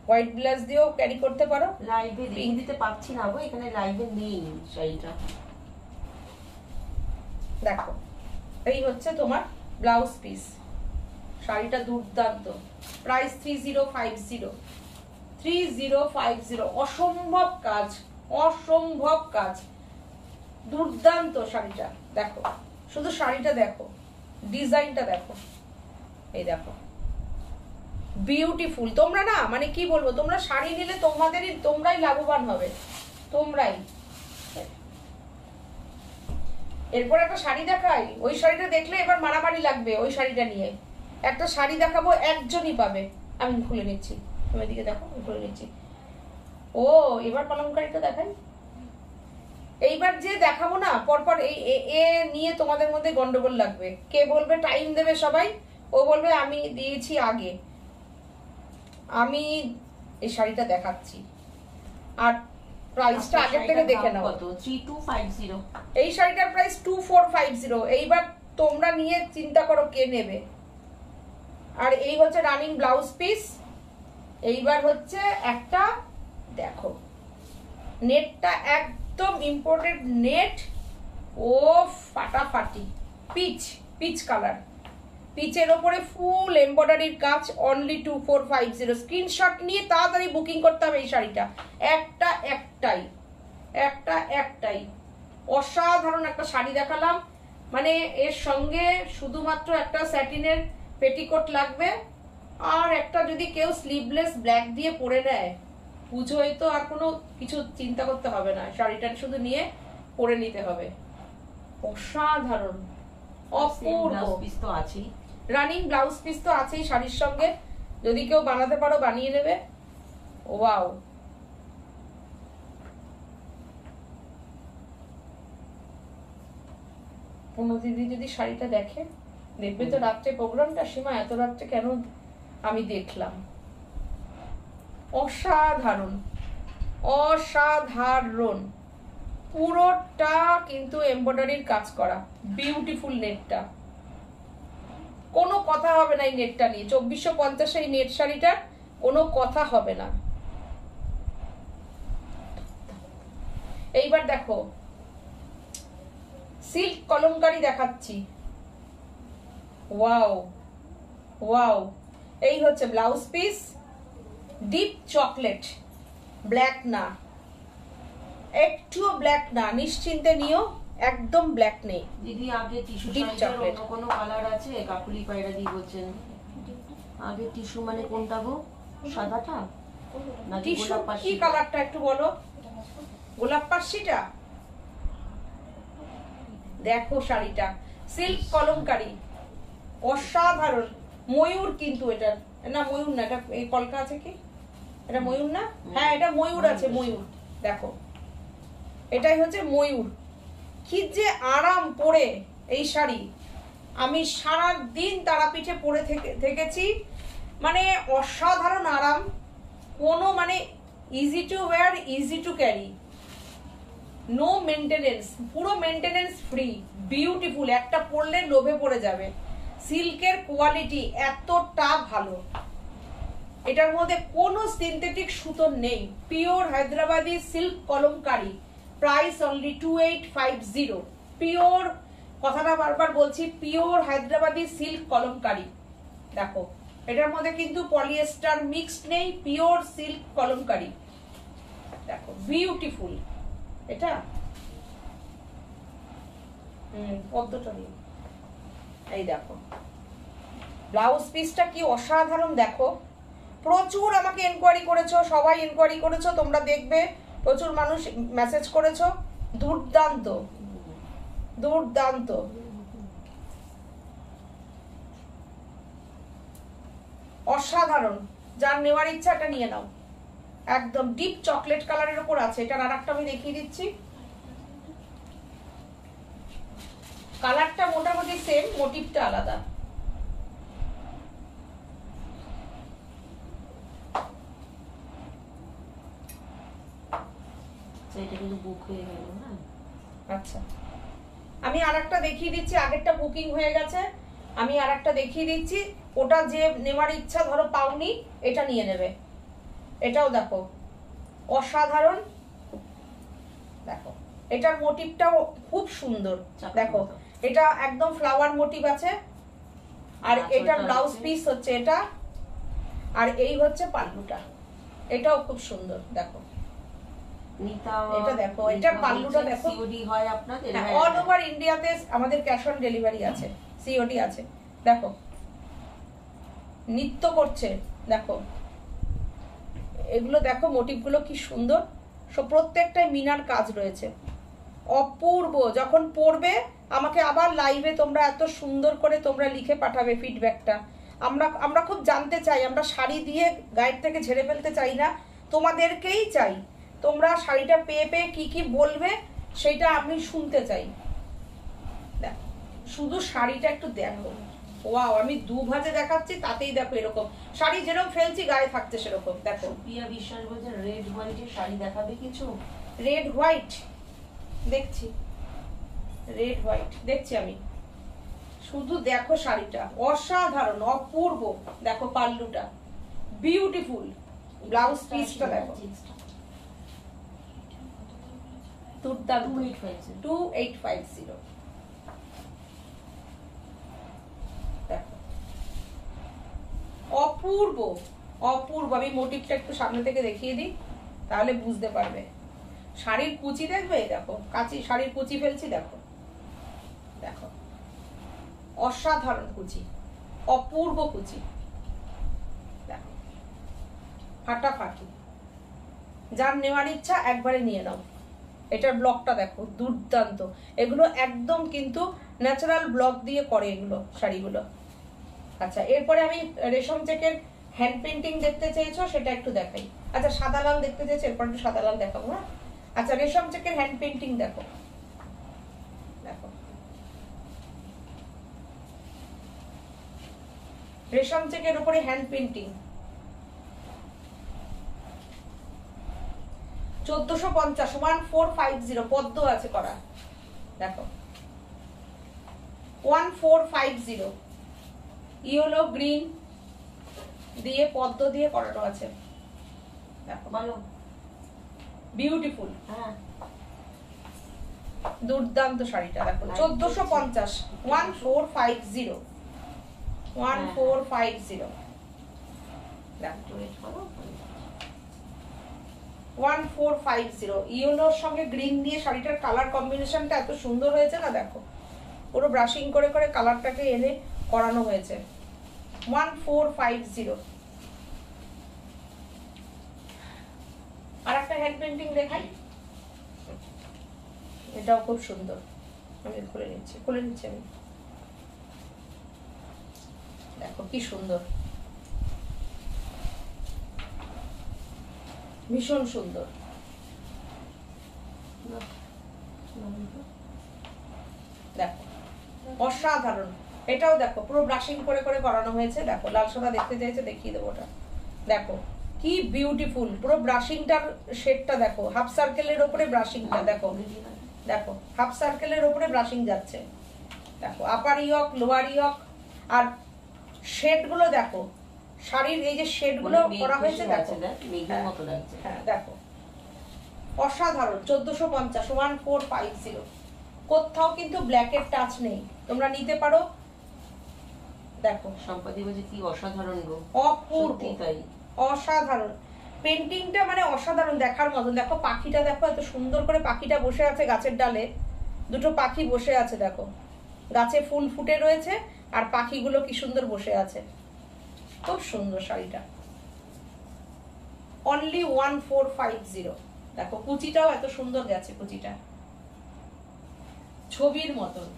হোয়াইট ব্লাউজ দিয়েও ক্যারি করতে পারো। লাইভে পিঙ্ক দিতে পারছি না গো, এখানে লাইভে নেই শাড়িটা। দেখো এই হচ্ছে তোমার ব্লাউজ পিস, শাড়িটা দুর্দান্ত। প্রাইস 3050, 3050। অসম্ভব কাজ, অসম্ভব কাজ, দুর্দান্ত শাড়িটা। দেখো শুধু শাড়িটা দেখো, ডিজাইনটা দেখো, এই দেখো বিউটিফুল। তোমরা না মানে কি বলবো, তোমরা শাড়ি নিলে তোমরাই লাভবান হবে, তোমরাই। এরপর একটা শাড়ি দেখাই, ওই শাড়িটা দেখলে এবার মারামারি লাগবে। ওই শাড়িটা নিয়ে একটা শাড়ি দেখাবো, একজনই পাবে। আমি খুলে নিচ্ছি, তুমি এদিকে দেখো, আমি খুলে নিচ্ছি। ও এবার কলমকারিটা দেখাই। এইবার যে দেখাবো না পরপর এ নিয়ে তোমাদের মধ্যে গন্ডগোল লাগবে। কে বলবে টাইম দেবে সবাই, ও বলবে আমি দিয়েছি আগে। আমি এই শাড়িটা দেখাচ্ছি, আর প্রাইসটা আগে থেকে দেখে নাও। কত? 3250। এই শাড়িটার প্রাইস 2450। এইবার তোমরা নিয়ে চিন্তা করো কে নেবে। আর এই হচ্ছে রানিং ব্লাউজ পিস। এইবার হচ্ছে একটা দেখো, নেটটা একদম ইম্পোর্টেড নেট, ও ফাটাফাটি পিচ কালার, পিচের ওপরে ফুল এমব্রয়ডারির কাজ। অনলি 2450। স্ক্রিনশট নিয়ে তাড়াতাড়ি বুকিং করতে হবে এই শাড়িটা। একটাই অসাধারণ একটা শাড়ি দেখালাম। মানে এর সঙ্গে শুধুমাত্র একটা স্যাটিনের পেটিকোট লাগবে, আর একটা যদি কেউ স্লিভলেস ব্ল্যাক দিয়ে পরে নেয়, পুজোয় তো আর কোনো কিছু চিন্তা করতে হবে না, শাড়িটা শুধু নিয়ে পরে নিতে হবে। অসাধারণ, অপূর্ব। পিস তো আছেই, রানিং ব্লাউজ পিস তো আছেই শাড়ির সঙ্গে, যদি কেউ বানাতে পারো বানিয়ে নেবে। ওয়াও, দিদি যদি শাড়িটা দেখে, দেখবে তো রাত্রে প্রোগ্রামটা, সীমা এত রাত্রে কেন আমি দেখলাম। অসাধারণ, অসাধারণ, পুরোটা কিন্তু এমব্রয়ডারির কাজ করা, বিউটিফুল নেটটা। কোনো কথা হবে না এই নেটটা নিয়ে। 2450 এই নেট শাড়িটার কোনো কথা হবে না। এইবার দেখো সিল্ক কলমকারি দেখাচ্ছি। ওয়াও ওয়াও, এই হচ্ছে blouse piece, deep chocolate, black না, একটুও ব্ল্যাক না, নিশ্চিন্তে নিও, একদম ব্ল্যাক নেই। দিদি আগে টিস্যু Deep সাইজের chocolate। অন্য কোনো কালার আছে? কাকুলি পায়রা দি বলছেন আগে টিস্যু মানে কোনটা গো? সাদাটা নাকি টিস্যু গোলাপ কি পাশি? কালারটা একটু বলো। গোলাপ পাশিটা দেখো, শাড়িটা সিল্ক কলমকারী, অসাধারণ। ময়ূর কিন্তু এটা না, ময়ূর না, এটা এই কলকা আছে কি, এটা ময়ূর না? হ্যাঁ এটা ময়ূর আছে, ময়ূর। দেখো এটাই হচ্ছে ময়ূর। কি যে আরাম পরে এই শাড়ি, আমি সারা দিন তারাপীঠে পরে থেকেছি, মানে অসাধারণ আরাম। কোনো মানে easy to wear, easy to carry, no maintenance, পুরো মেনটেনেন্স ফ্রি, বিউটিফুল। একটা পরলে লোভে পড়ে যাবে। সিল্কের কোয়ালিটি এতটা ভালো, এটার মধ্যে কোনো সিনথেটিক সুতো নেই, pure Hyderabadi silk Kalamkari, price only 2850। Pure, কথাটা বারবার বলছি, পিওর হায়দ্রাবাদি সিল্ক কলমকারী। দেখো এটার মধ্যে কিন্তু পলিয়েস্টার মিক্সড নেই, পিওর সিল্ক কলমকারী। দেখো বিউটিফুল এটা। পদ্মটা নিয়ে এই দেখো, ব্লাউজ পিসটা কি অসাধারণ। দেখো প্রচুর আমাকে এনকোয়ারি করেছো, সবাই এনকোয়ারি করেছো, তোমরা দেখবে প্রচুর মানুষ মেসেজ করেছো। দুর্দান্ত দুর্দান্ত। অসাধারণ, যার নেওয়ার ইচ্ছা এটা নিয়ে নাও। একদম ডিপ চকলেট কালারের উপর আছে। এটার আরেকটা আমি দেখিয়ে দিচ্ছি। কালারটা মোটামুটি সেম, মোটিভটা আলাদা। এটা কিন্তু বুক হয়ে গেল না? আচ্ছা আমি আরেকটা দেখিয়ে দিচ্ছি, আগেরটা বুকিং হয়ে গেছে, আমি আরেকটা দেখিয়ে দিচ্ছি। ওটা যে নেওয়ার ইচ্ছা, ধরো পাওনি, এটা নিয়ে নেবে। এটাও দেখো অসাধারণ। দেখো এটার মোটিভটাও খুব সুন্দর। দেখো এটা একদম ফ্লাওয়ার মোটিভ আছে, আর এটার ব্লাউজ পিস হচ্ছে এটা, আর এই হচ্ছে পাল্লুটা। এটাও খুব সুন্দর। দেখো এটা দেখো, এটার পাল্লুটা দেখো। সিওডি হয় আপনাদের? অল ওভার ইন্ডিয়াতে আমাদের ক্যাশ অন ডেলিভারি আছে, সিওডি আছে। দেখো নৃত্য করছে, দেখো এগুলো দেখো, মোটিভগুলো কি সুন্দর। প্রত্যেকটাই মিনার কাজ রয়েছে, অপূর্ব। যখন পড়বে আমাকে আবার লাইভে তোমরা এত সুন্দর করে তোমরা লিখে পাঠাবে ফিডব্যাকটা। আমরা খুব জানতে চাই, আমরা শাড়ি দিয়ে গায়ের থেকে ঝেড়ে ফেলতে চাই না, তোমাদেরকেই চাই। তোমরা শাড়িটা পেয়ে পেয়ে কি কি বলবে সেটা আমি শুনতে চাই। দেখো শুধু শাড়িটা একটু দেখো, ওয়াও, আমি দু ভাজে দেখাচ্ছি, তাতেই দেখো এরকম শাড়ি যেরকম ফেলছি গায়ে থাকছে সেরকম। দেখো প্রিয়া বিশ্বাস বলছে রেড হোয়াইটের শাড়ি দেখাবে কিছু? রেড হোয়াইট দেখছি, রেড হোয়াইট দেখছি আমি। শুধু দেখো শাড়িটা অসাধারণ, অপূর্ব। দেখো পাল্লুটা বিউটিফুল, ব্লাউজ পিসটা দেখো দুর্দান্ত। 2850। দেখো অপূর্ব অপূর্ব। আমি মোটিভটা একটু সামনে থেকে দেখিয়ে দিই, তাহলে বুঝতে পারবে। শাড়ির কুচি দেখবে, দেখো কাচি শাড়ির কুচি ফেলছি, দেখো দেখো অসাধারণ কুচি, অপূর্ব কুচি। দেখো ফাটাফাটি, যার নেওয়ার ইচ্ছা একবারে নিয়ে নাও। এটার ব্লকটা দেখো দুর্দান্ত। এগুলো একদম কিন্তু ন্যাচারাল ব্লক দিয়ে করে এগুলো শাড়িগুলো। আচ্ছা এরপরে আমি রেশম চেকের হ্যান্ড পেন্টিং দেখতে চেয়েছো, সেটা একটু দেখাই। আচ্ছা সাদা লাল দেখতে চেয়েছো, এরপর একটু সাদা লাল দেখাবো। হ্যাঁ আচ্ছা রেশম চেকের হ্যান্ড পেন্টিং দেখো, দেখো রেশম চেকের উপরে হ্যান্ড পেন্টিং 1450, 1450 পদ্ম আছে করা। দেখো 1450 ইয়েলো গ্রিন দিয়ে পদ্ম দিয়ে করানো আছে। দেখো বলো বিউটিফুল, হ্যাঁ দুর্দান্ত শাড়িটা। দেখো 1450, 1450, 1450। দেখো 1450। ইয়েলোর সঙ্গে গ্রিন দিয়ে শাড়িটার কালার কম্বিনেশনটা এত সুন্দর হয়েছে না, দেখো পুরো ব্রাশিং করে করে কালারটাকে এনে করানো হয়েছে। 1450। আর একটা হ্যান্ড পেন্টিং দেখাই, এটাও খুব সুন্দর। আমি খুলে নিচ্ছি আমি। দেখো কি সুন্দর, ভীষণ সুন্দর। দেখো অসাধারণ। এটাও দেখো পুরো ব্রাশিং করে করে করানো হয়েছে। দেখো লাল সাদা দেখতে চাইছে, দেখিয়ে দেবো ওটা। দেখো কি বিউটিফুল, পুরো ব্রাশিংটার শেডটা দেখো, হাফ সার্কেলের উপরে ব্রাশিংটা দেখো। দেখো হাফ সার্কেলের উপরে ব্রাশিং যাচ্ছে। দেখো আপার ইয়ক, লোয়ার ইয়ক, আর শেড গুলো দেখো, শাড়ির এই যে শেড গুলো করা হয়েছে দেখো। হ্যাঁ দেখো অসাধারণ। 1450, 1450। কোথাও কিন্তু ব্ল্যাকের টাচ নেই, তোমরা নিতে পারো। দেখো সম্পাদি বলছে কি অসাধারণ গো, অপূর্ব, তাই অসাধারণ পেন্টিংটা, মানে অসাধারণ দেখার মতন। দেখো পাখিটা দেখো, এত সুন্দর করে পাখিটা বসে আছে গাছের ডালে, দুটো পাখি বসে আছে। দেখো গাছে ফুল ফুটে রয়েছে আর পাখিগুলো কি সুন্দর বসে আছে, খুব সুন্দর শাড়িটা। অনলি 1450। দেখো কুচিটাও এত সুন্দর গেছে, কুচিটা ছবির মতন।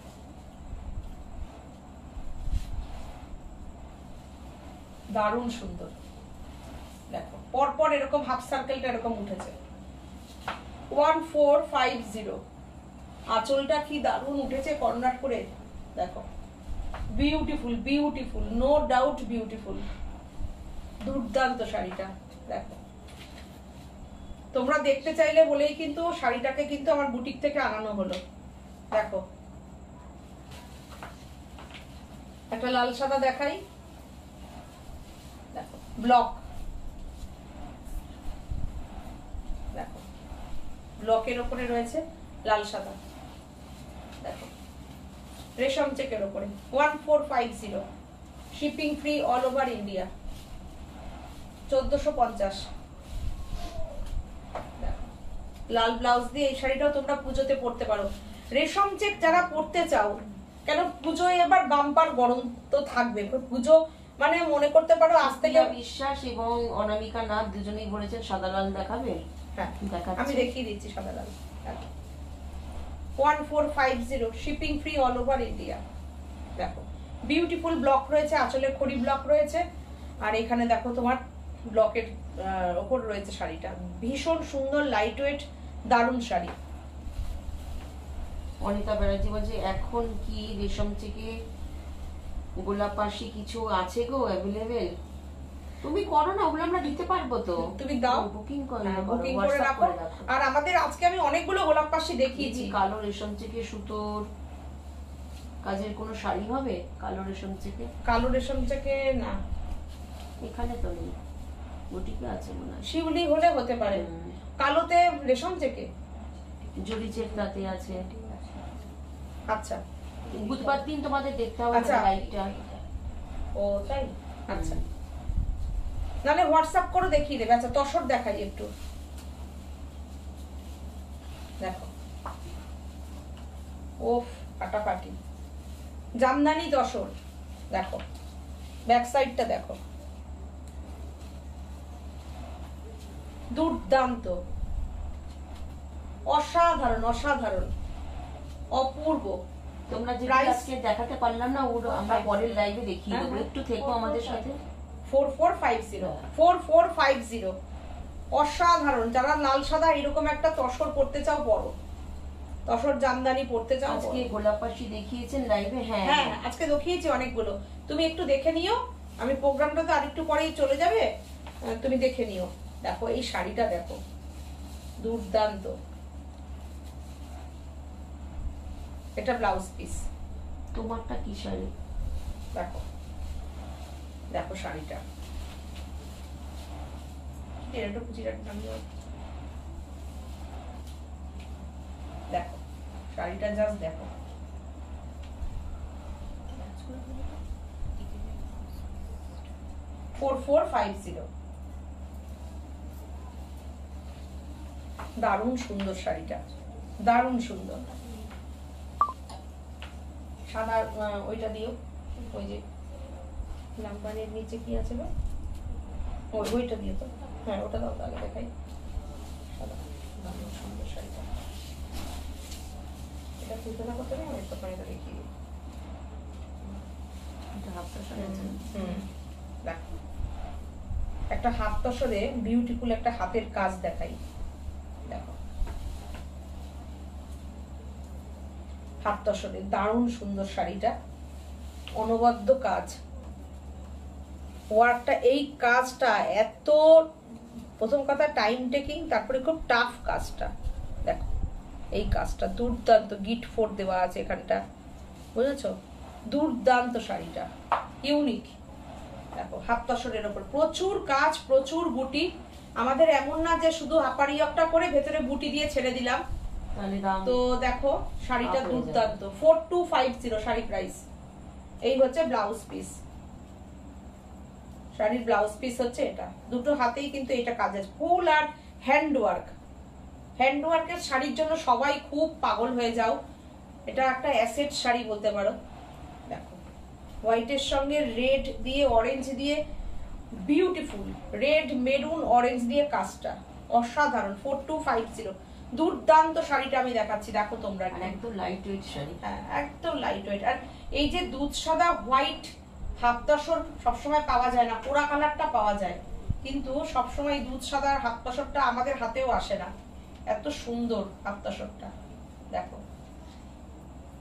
দারুণ সুন্দর। দেখো পরপর এরকম হাফ সার্কেলটা এরকম উঠেছে। 1450। আঁচলটা কি দারুণ উঠেছে কর্নার করে, দেখো beautiful, beautiful, no doubt beautiful, দুর্দান্ত শাড়িটা। দেখো তোমরা দেখতে চাইলে বলেই কিন্তু শাড়িটাকে কিন্তু আমার বুটিক থেকে আনানো হলো। দেখো একটা লাল সাদা দেখাই, দেখো ব্লক, দেখো ব্লকের ওপরে রয়েছে লাল সাদা, দেখো রেশম চেকের ওপরে। 1450, shipping free all over India. 1450। লাল ব্লাউজ দিয়ে এই শাড়িটাও তোমরা পুজোতে পরতে পারো। রেশম চেক যারা পরতে চাও, কেন পুজোয় এবার বাম্পার গরম তো থাকবে, পুজো মানে মনে করতে পারো আজ থেকে। বিশ্বাস এবং অনামিকা নাথ দুজনেই বলেছেন সাদা লাল দেখাবে। হ্যাঁ আমি দেখিয়ে দিচ্ছি সাদা লাল। 1450, shipping free all over India. দেখো বিউটিফুল ব্লক রয়েছে, আঁচলে খড়ি ব্লক রয়েছে, আর এখানে দেখো তোমার ব্লকের ওপর রয়েছে শাড়িটা। ভীষণ সুন্দর, লাইট ওয়েট, দারুণ শাড়ি। অনিতা ব্যানার্জি বলছে এখন কি রেশম থেকে গোলাপ পাশি কিছু আছে গো অ্যাভেলেবেল? তুমি করো না, ওগুলো আমরা দিতে পারবো তো। তুমি দাও, বুকিং বুকিং করে রাখো। আর আমাদের আজকে আমি অনেকগুলো গোলাপ পাশি দেখিয়েছি। কালো রেশম থেকে সুতোর কাজের কোনো শাড়ি হবে কালো রেশম থেকে? কালো রেশম থেকে না, এখানে তো নেই, বুটিকে আছে মনে হয়। শিউলি হলে হতে পারে। কালোতে রেশম থেকে জরি চেক তাতে আছে। আচ্ছা বুধবার দিন তোমাদের দেখতে হবে লাইটটা। ও তাই, আচ্ছা নালে হোয়াটসঅ্যাপ করে দেখিয়ে দেবে। আচ্ছা তসর দেখাই একটু, দেখো ওফ ফাটাফাটি জামদানি তসর। দেখো ব্যাক সাইডটা দেখো, দুর্দান্ত, অসাধারণ, অসাধারণ, অপূর্ব। তোমরা যে আজকে দেখাতে পারলাম না, ওগুলো আমরা পরের লাইভে দেখিয়ে দেবো, একটু থেকো আমাদের সাথে। 4450, অসাধারণ। যারা লাল সাদা এরকম একটা তসর পড়তে চাও পরো, তসর জামদানি পড়তে চাও। আজকে গোলাপ পাশি দেখিয়েছেন লাইভে? হ্যাঁ হ্যাঁ আজকে দেখিয়েছি অনেকগুলো, তুমি একটু দেখে নিও। আমি প্রোগ্রামটা তো আরেকটু পরেই চলে যাবে, তুমি দেখে নিও। দেখো এই শাড়িটা দেখো, দুর্দান্ত। এটা ব্লাউজ পিস। তোমারটা কি শাড়ি? দেখো দেখো শাড়িটা, দেখো শাড়িটা জাস্ট দেখো। দারুণ সুন্দর শাড়িটা, দারুণ সুন্দর। সাদা ওইটা দিও, ওই যে লাম্বারের নিচে কি আছে গো, ওইটা দিও তো। হ্যাঁ ওটা দাও তাহলে দেখাই। সাদা দারুণ সুন্দর শাড়িটা। এটা তুলনা করতে হবে, আমি একটু পানিটা দেখিয়ে দিই। এটা হাফ শাড়ি আছে। দেখ, একটা হাত তসরে বিউটিফুল একটা হাতের কাজ দেখাই। দেখো হাত তসরে দারুণ সুন্দর শাড়িটা, অনবদ্য কাজ, ওয়ার্কটা, এই কাজটা এত, প্রথম কথা টাইম টেকিং, তারপরে খুব টাফ কাজটা। দেখো এই কাজটা দুর্দান্ত, গিট ফোর দেওয়া আছে এখানটা, বুঝেছো? দুর্দান্ত শাড়িটা, ইউনিক। দেখো হাত তসরের ওপর প্রচুর কাজ, প্রচুর বুটি। আমাদের এমন না যে শুধু হাপারিয়কটা করে ভেতরে বুটি দিয়ে ছেড়ে দিলাম। তো দেখো শাড়িটা দুর্দান্ত, 4250 শাড়ি প্রাইস। এই হচ্ছে ব্লাউজ পিস, শাড়ির ব্লাউজ পিস হচ্ছে এটা। দুটো হাতেই কিন্তু এটা কাজ আছে, ফুল আর হ্যান্ডওয়ার্ক। হ্যান্ডওয়ার্কের শাড়ির জন্য সবাই খুব পাগল হয়ে যাও, এটা একটা অ্যাসেট শাড়ি বলতে পারো। দেখো হোয়াইটের সঙ্গে রেড দিয়ে, অরেঞ্জ দিয়ে, বিউটিফুল রেড, মেরুন, অরেঞ্জ দিয়ে কাজটা অসাধারণ। 4250 দুর্দান্ত শাড়িটা আমি দেখাচ্ছি, দেখো তোমরা। একদম লাইট ওয়েট শাড়ি। হ্যাঁ একদম লাইট ওয়েট। আর এই যে দুধ সাদা হোয়াইট হাফ তসর সবসময় পাওয়া যায় না, পোড়া কালারটা পাওয়া যায়, কিন্তু সবসময় দুধ সাদা হাফ তসরটা আমাদের হাতেও আসে না। এত সুন্দর হাফ তসরটা, দেখো।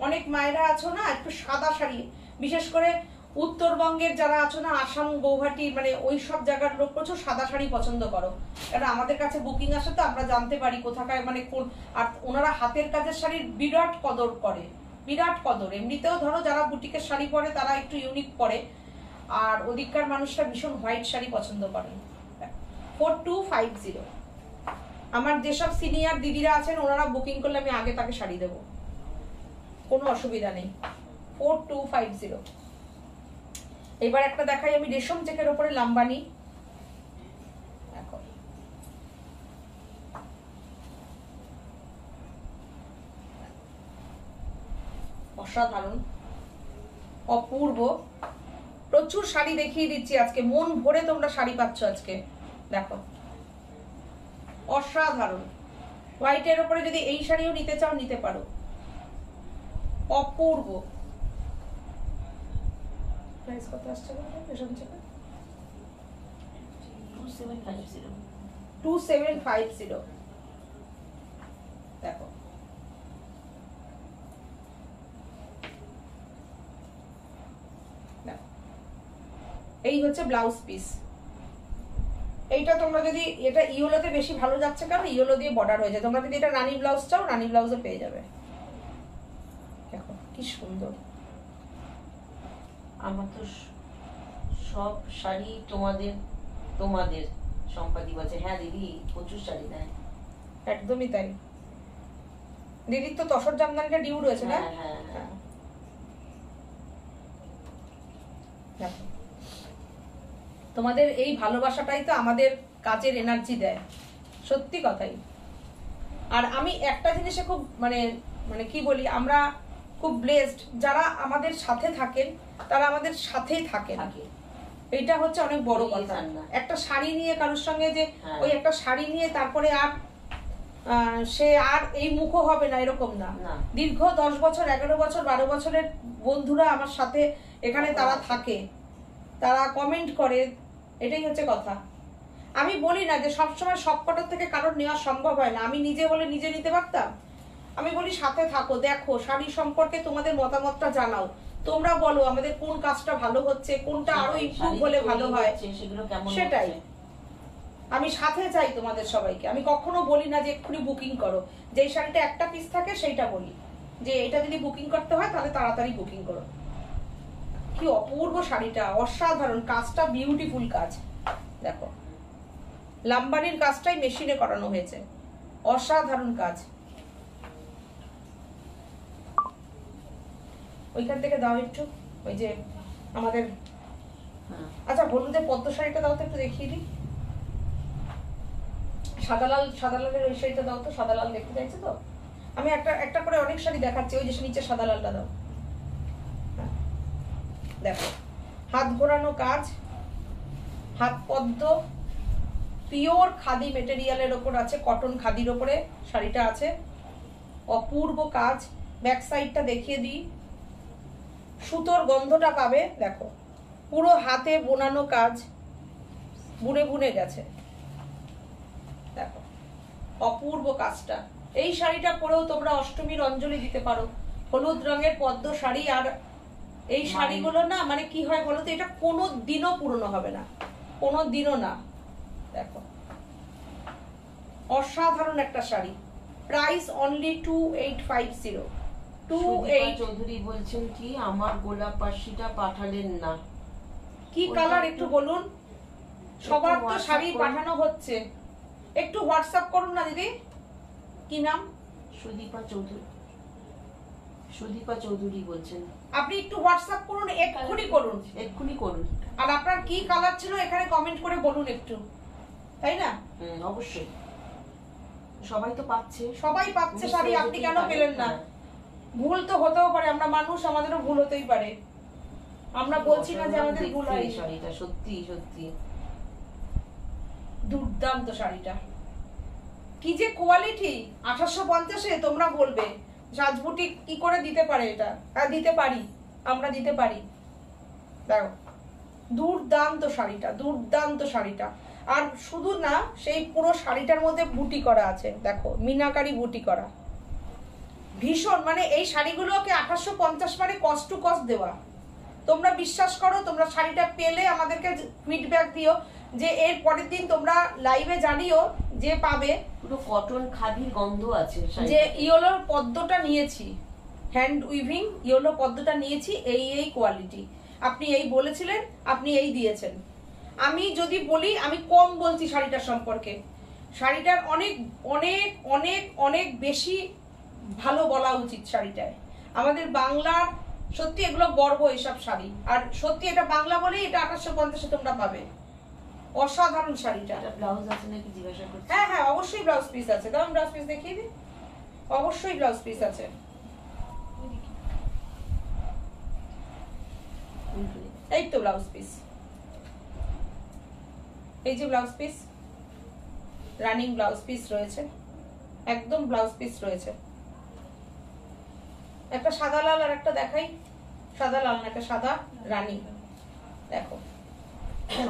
অনেক মায়েরা আছো না একটু সাদা শাড়ি, বিশেষ করে উত্তরবঙ্গের যারা আছো না, আসাম, গৌহাটি, মানে ওই সব জায়গার লোক প্রচুর সাদা শাড়ি পছন্দ করো, কারণ আমাদের কাছে বুকিং আসে তো আমরা জানতে পারি কোথাকার, মানে কোন, আর ওনারা হাতের কাজের শাড়ির বিরাট কদর করে, বিরাট কদর। এমনিতেও ধরো যারা বুটিকের শাড়ি পরে তারা একটু ইউনিক পরে, আর ওদিককার মানুষরা ভীষণ হোয়াইট শাড়ি পছন্দ করেন। 4250 আমার যেসব সিনিয়র দিদিরা আছেন ওনারা বুকিং করলে আমি আগে তাকে শাড়ি দেবো, কোনো অসুবিধা নেই। 4250। এবার একটা দেখাই আমি রেশম চেকের উপরে লাম্বানি। দেখো অসাধারণ, অপূর্ব। প্রচুর শাড়ি দেখিয়ে দিচ্ছি আজকে, মন ভরে তোমরা শাড়ি পাচ্ছ আজকে। দেখো অসাধারণ, হোয়াইটের উপরে যদি এই শাড়িও নিতে চাও নিতে পারো, অপূর্ব। প্রাইস কত আসছে রেশম চেকের? 2750। দেখো এই হচ্ছে ব্লাউজ পিস। এইটা তোমরা যদি, এটা ইয়েলোতে বেশি ভালো যাচ্ছে কারণ ইয়েলো দিয়ে বর্ডার হয়ে যায়, তোমরা যদি এটা রানী ব্লাউজ চাও রানী ব্লাউজও পেয়ে যাবে। দেখো কি সুন্দর। আমার তো সব শাড়ি তোমাদের তোমাদের সম্পাদি বলছে, হ্যাঁ দিদি প্রচুর শাড়ি দেয়। একদমই তাই, দিদির তো তসর জামদানিটা ডিউ রয়েছে না? হ্যাঁ হ্যাঁ। দেখো তোমাদের এই ভালোবাসাটাই তো আমাদের কাজের এনার্জি দেয়, সত্যি কথাই। আর আমি একটা জিনিসে খুব মানে মানে কি বলি, আমরা খুব ব্লেসড, যারা আমাদের সাথে থাকেন তারা আমাদের সাথেই থাকেন, এইটা হচ্ছে অনেক বড় কথা। একটা শাড়ি নিয়ে কারোর সঙ্গে যে ওই একটা শাড়ি নিয়ে তারপরে আর সে আর এই মুখও হবে না এরকম না। দীর্ঘ 10 বছর, 11 বছর, 12 বছরের বন্ধুরা আমার সাথে এখানে তারা থাকে, তারা কমেন্ট করে, এটাই হচ্ছে কথা। আমি বলি না যে সবসময় সবকটার থেকে কারোর নেওয়া সম্ভব হয় না, আমি নিজে বলে নিজে নিতে পারতাম। আমি বলি সাথে থাকো, দেখো শাড়ি সম্পর্কে তোমাদের মতামতটা জানাও, তোমরা বলো আমাদের কোন কাজটা ভালো হচ্ছে, কোনটা আরো ইমপ্রুভ হলে ভালো হয়, সেটাই আমি সাথে চাই তোমাদের সবাইকে। আমি কখনো বলি না যে এক্ষুনি বুকিং করো, যেই শাড়িটা একটা পিস থাকে সেইটা বলি যে এটা যদি বুকিং করতে হয় তাহলে তাড়াতাড়ি বুকিং করো। কি অপূর্ব শাড়িটা, অসাধারণ কাজটা, বিউটিফুল কাজ। দেখো লাম্বানির কাজটাই মেশিনে করানো হয়েছে, অসাধারণ কাজ। ওইখান থেকে দাও একটু, ওই যে আমাদের, আচ্ছা হলুদের পদ্ম শাড়িটা দাও তো একটু দেখিয়ে দিই। সাদা লালের ওই শাড়িটা দাও তো, সাদা লাল দেখতে চাইছে তো। আমি একটা একটা করে অনেক শাড়ি দেখাচ্ছি, ওই যে নিচে সাদা লালটা দাও। হ্যাঁ, দেখো হাত ঘোরানো কাজ, হাত পদ্ম, পিওর খাদি মেটেরিয়ালের ওপর আছে, কটন খাদির ওপরে শাড়িটা আছে, অপূর্ব কাজ। ব্যাক সাইডটা দেখিয়ে দিই, সুতোর গন্ধটা পাবে। দেখো পুরো হাতে বোনানো কাজ, বুনে বুনে গেছে, দেখো অপূর্ব কাজটা। এই শাড়িটা পরেও তোমরা অষ্টমীর অঞ্জলি দিতে পারো। হলুদ রঙের পদ্ম শাড়ি, আর এই শাড়িগুলো না মানে কি হয় বলো তো, এটা কোনো দিনও পুরনো হবে না, কোনো দিনও না। দেখো অসাধারণ একটা শাড়ি, প্রাইস অনলি 2850। সুদীপা চৌধুরী বলছেন কি আমার গোলাপ পাশিটা পাঠালেন না, কি কালার একটু বলুন। সবার তো শাড়ি পাঠানো হচ্ছে, একটু হোয়াটসঅ্যাপ করুন না দিদি। কি নাম? সুদীপা চৌধুরী, সুদীপা চৌধুরী বলছেন। আপনি একটু হোয়াটসঅ্যাপ করুন, এক্ষুনি করুন, এক্ষুনি করুন। আর আপনার কি কালার ছিল এখানে কমেন্ট করে বলুন একটু, তাই না? অবশ্যই, সবাই তো পাচ্ছে, সবাই পাচ্ছে শাড়ি, আপনি কেন পেলেন না? ভুল তো হতেও পারে, আমরা মানুষ, আমাদেরও ভুল হতেই পারে। আমরা বলছি না যে আমাদের ভুল হয়। শাড়িটা সত্যি সত্যি দুর্দান্ত শাড়িটা, কি যে কোয়ালিটি। 1850-এ তোমরা বলবে সাজবুটি কি করে দিতে পারে এটা? হ্যাঁ দিতে পারি, আমরা দিতে পারি। দেখো দুর্দান্ত শাড়িটা, দুর্দান্ত শাড়িটা। আর শুধু না, সেই পুরো শাড়িটার মধ্যে বুটি করা আছে, দেখো মিনাকারি বুটি করা, ভীষণ। মানে এই শাড়িগুলোকে 1850 মানে কস্ট টু কস্ট দেওয়া। তোমরা বিশ্বাস করো, তোমরা শাড়িটা পেলে আমাদেরকে ফিডব্যাক দিও, যে এর পরের দিন তোমরা লাইভে জানিও যে পাবে। পুরো কটন খাদির গন্ধ আছে, যে ইয়েলোর পদ্মটা নিয়েছি, হ্যান্ড উইভিং ইয়েলো পদ্মটা নিয়েছি, এই কোয়ালিটি। আপনি এই বলেছিলেন, আপনি এই দিয়েছেন। আমি যদি বলি, আমি কম বলছি শাড়িটার সম্পর্কে, শাড়িটার অনেক অনেক অনেক অনেক বেশি ভালো বলা উচিত শাড়িটায়। আমাদের বাংলার সত্যি এগুলো গর্ব, এসব শাড়ি। আর সত্যি এটা বাংলা বলেই এটা 1850-এ তোমরা পাবে। অসাধারণ শাড়িটা। ব্লাউজ আছে নাকি জিজ্ঞাসা করছি। হ্যাঁ হ্যাঁ, অবশ্যই ব্লাউজ পিস আছে। দাও ব্লাউজ পিস দেখিয়ে দিই, অবশ্যই ব্লাউজ পিস আছে। এই তো ব্লাউজ পিস, এই যে blouse piece, running blouse piece রয়েছে, একদম ব্লাউজ পিস রয়েছে। একটা সাদা লাল আর একটা দেখাই, সাদা লাল না, একটা সাদা রানী। দেখো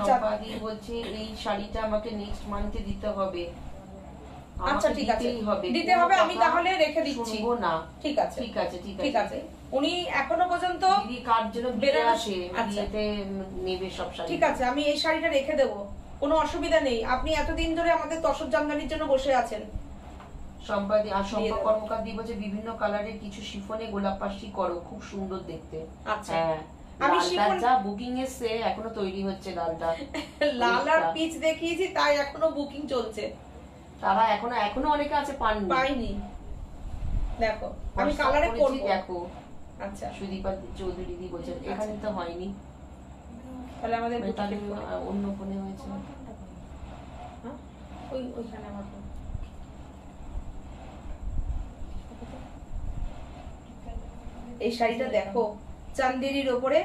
সম্পাদি বলছে এই শাড়িটা আমাকে নেক্সট মান্থে দিতে হবে। আচ্ছা ঠিক আছে, দিতে হবে, আমি তাহলে রেখে দিচ্ছি। শুনবো না। ঠিক আছে ঠিক আছে ঠিক আছে। উনি এখনো পর্যন্ত দিদি কার জন্য বেরো আসে, আচ্ছা বিয়েতে নেবে সব শাড়ি। ঠিক আছে, আমি এই শাড়িটা রেখে দেব, কোনো অসুবিধা নেই। আপনি এতদিন ধরে আমাদের তসর জামদানির জন্য বসে আছেন। সম্পাদি আর সম্পা কর্মকার দি বলছে বিভিন্ন কালারের কিছু শিফনে গোলাপ পাশি করো, খুব সুন্দর দেখতে। আচ্ছা হ্যাঁ, আমি শিফন যা বুকিং এসে এখনো তৈরি হচ্ছে লালটা। লাল আর পিচ দেখিয়েছি, তাই এখনো বুকিং চলছে। তারা এখনো অনেকে আছে পাইনি। দেখো আমি কালারে করব, দেখো। আচ্ছা সুদীপা চৌধুরী দি বলছেন এখানে তো হয়নি, তাহলে আমাদের তাহলে অন্য ফোনে হয়েছে। ওইখানে আমার এই শাড়িটা দেখো, চান্দেরির ওপরে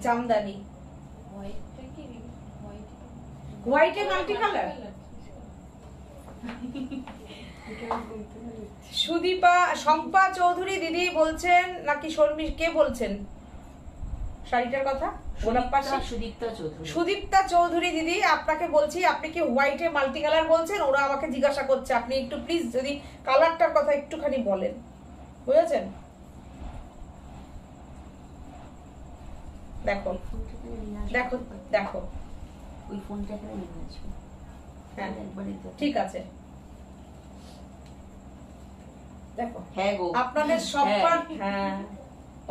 জামদানি, হোয়াইটে মাল্টি কালার। সুদীপা শম্পা চৌধুরী দিদি বলছেন নাকি শর্মি, কে বলছেন শাড়িটার কথা? গোলাপ পাশি সুদীপ্তা চৌধুরী দিদি, আপনাকে বলছি, আপনি কি হোয়াইটে মাল্টি কালার বলছেন? ওরা আমাকে জিজ্ঞাসা করছে, আপনি একটু প্লিজ যদি কালারটার কথা একটুখানি বলেন, বুঝেছেন? দেখো দেখো দেখো, ওই ফোনটা এখানে নিয়ে আসবে। হ্যাঁ ঠিক আছে, দেখো হ্যাঁ গো আপনাদের সবার। হ্যাঁ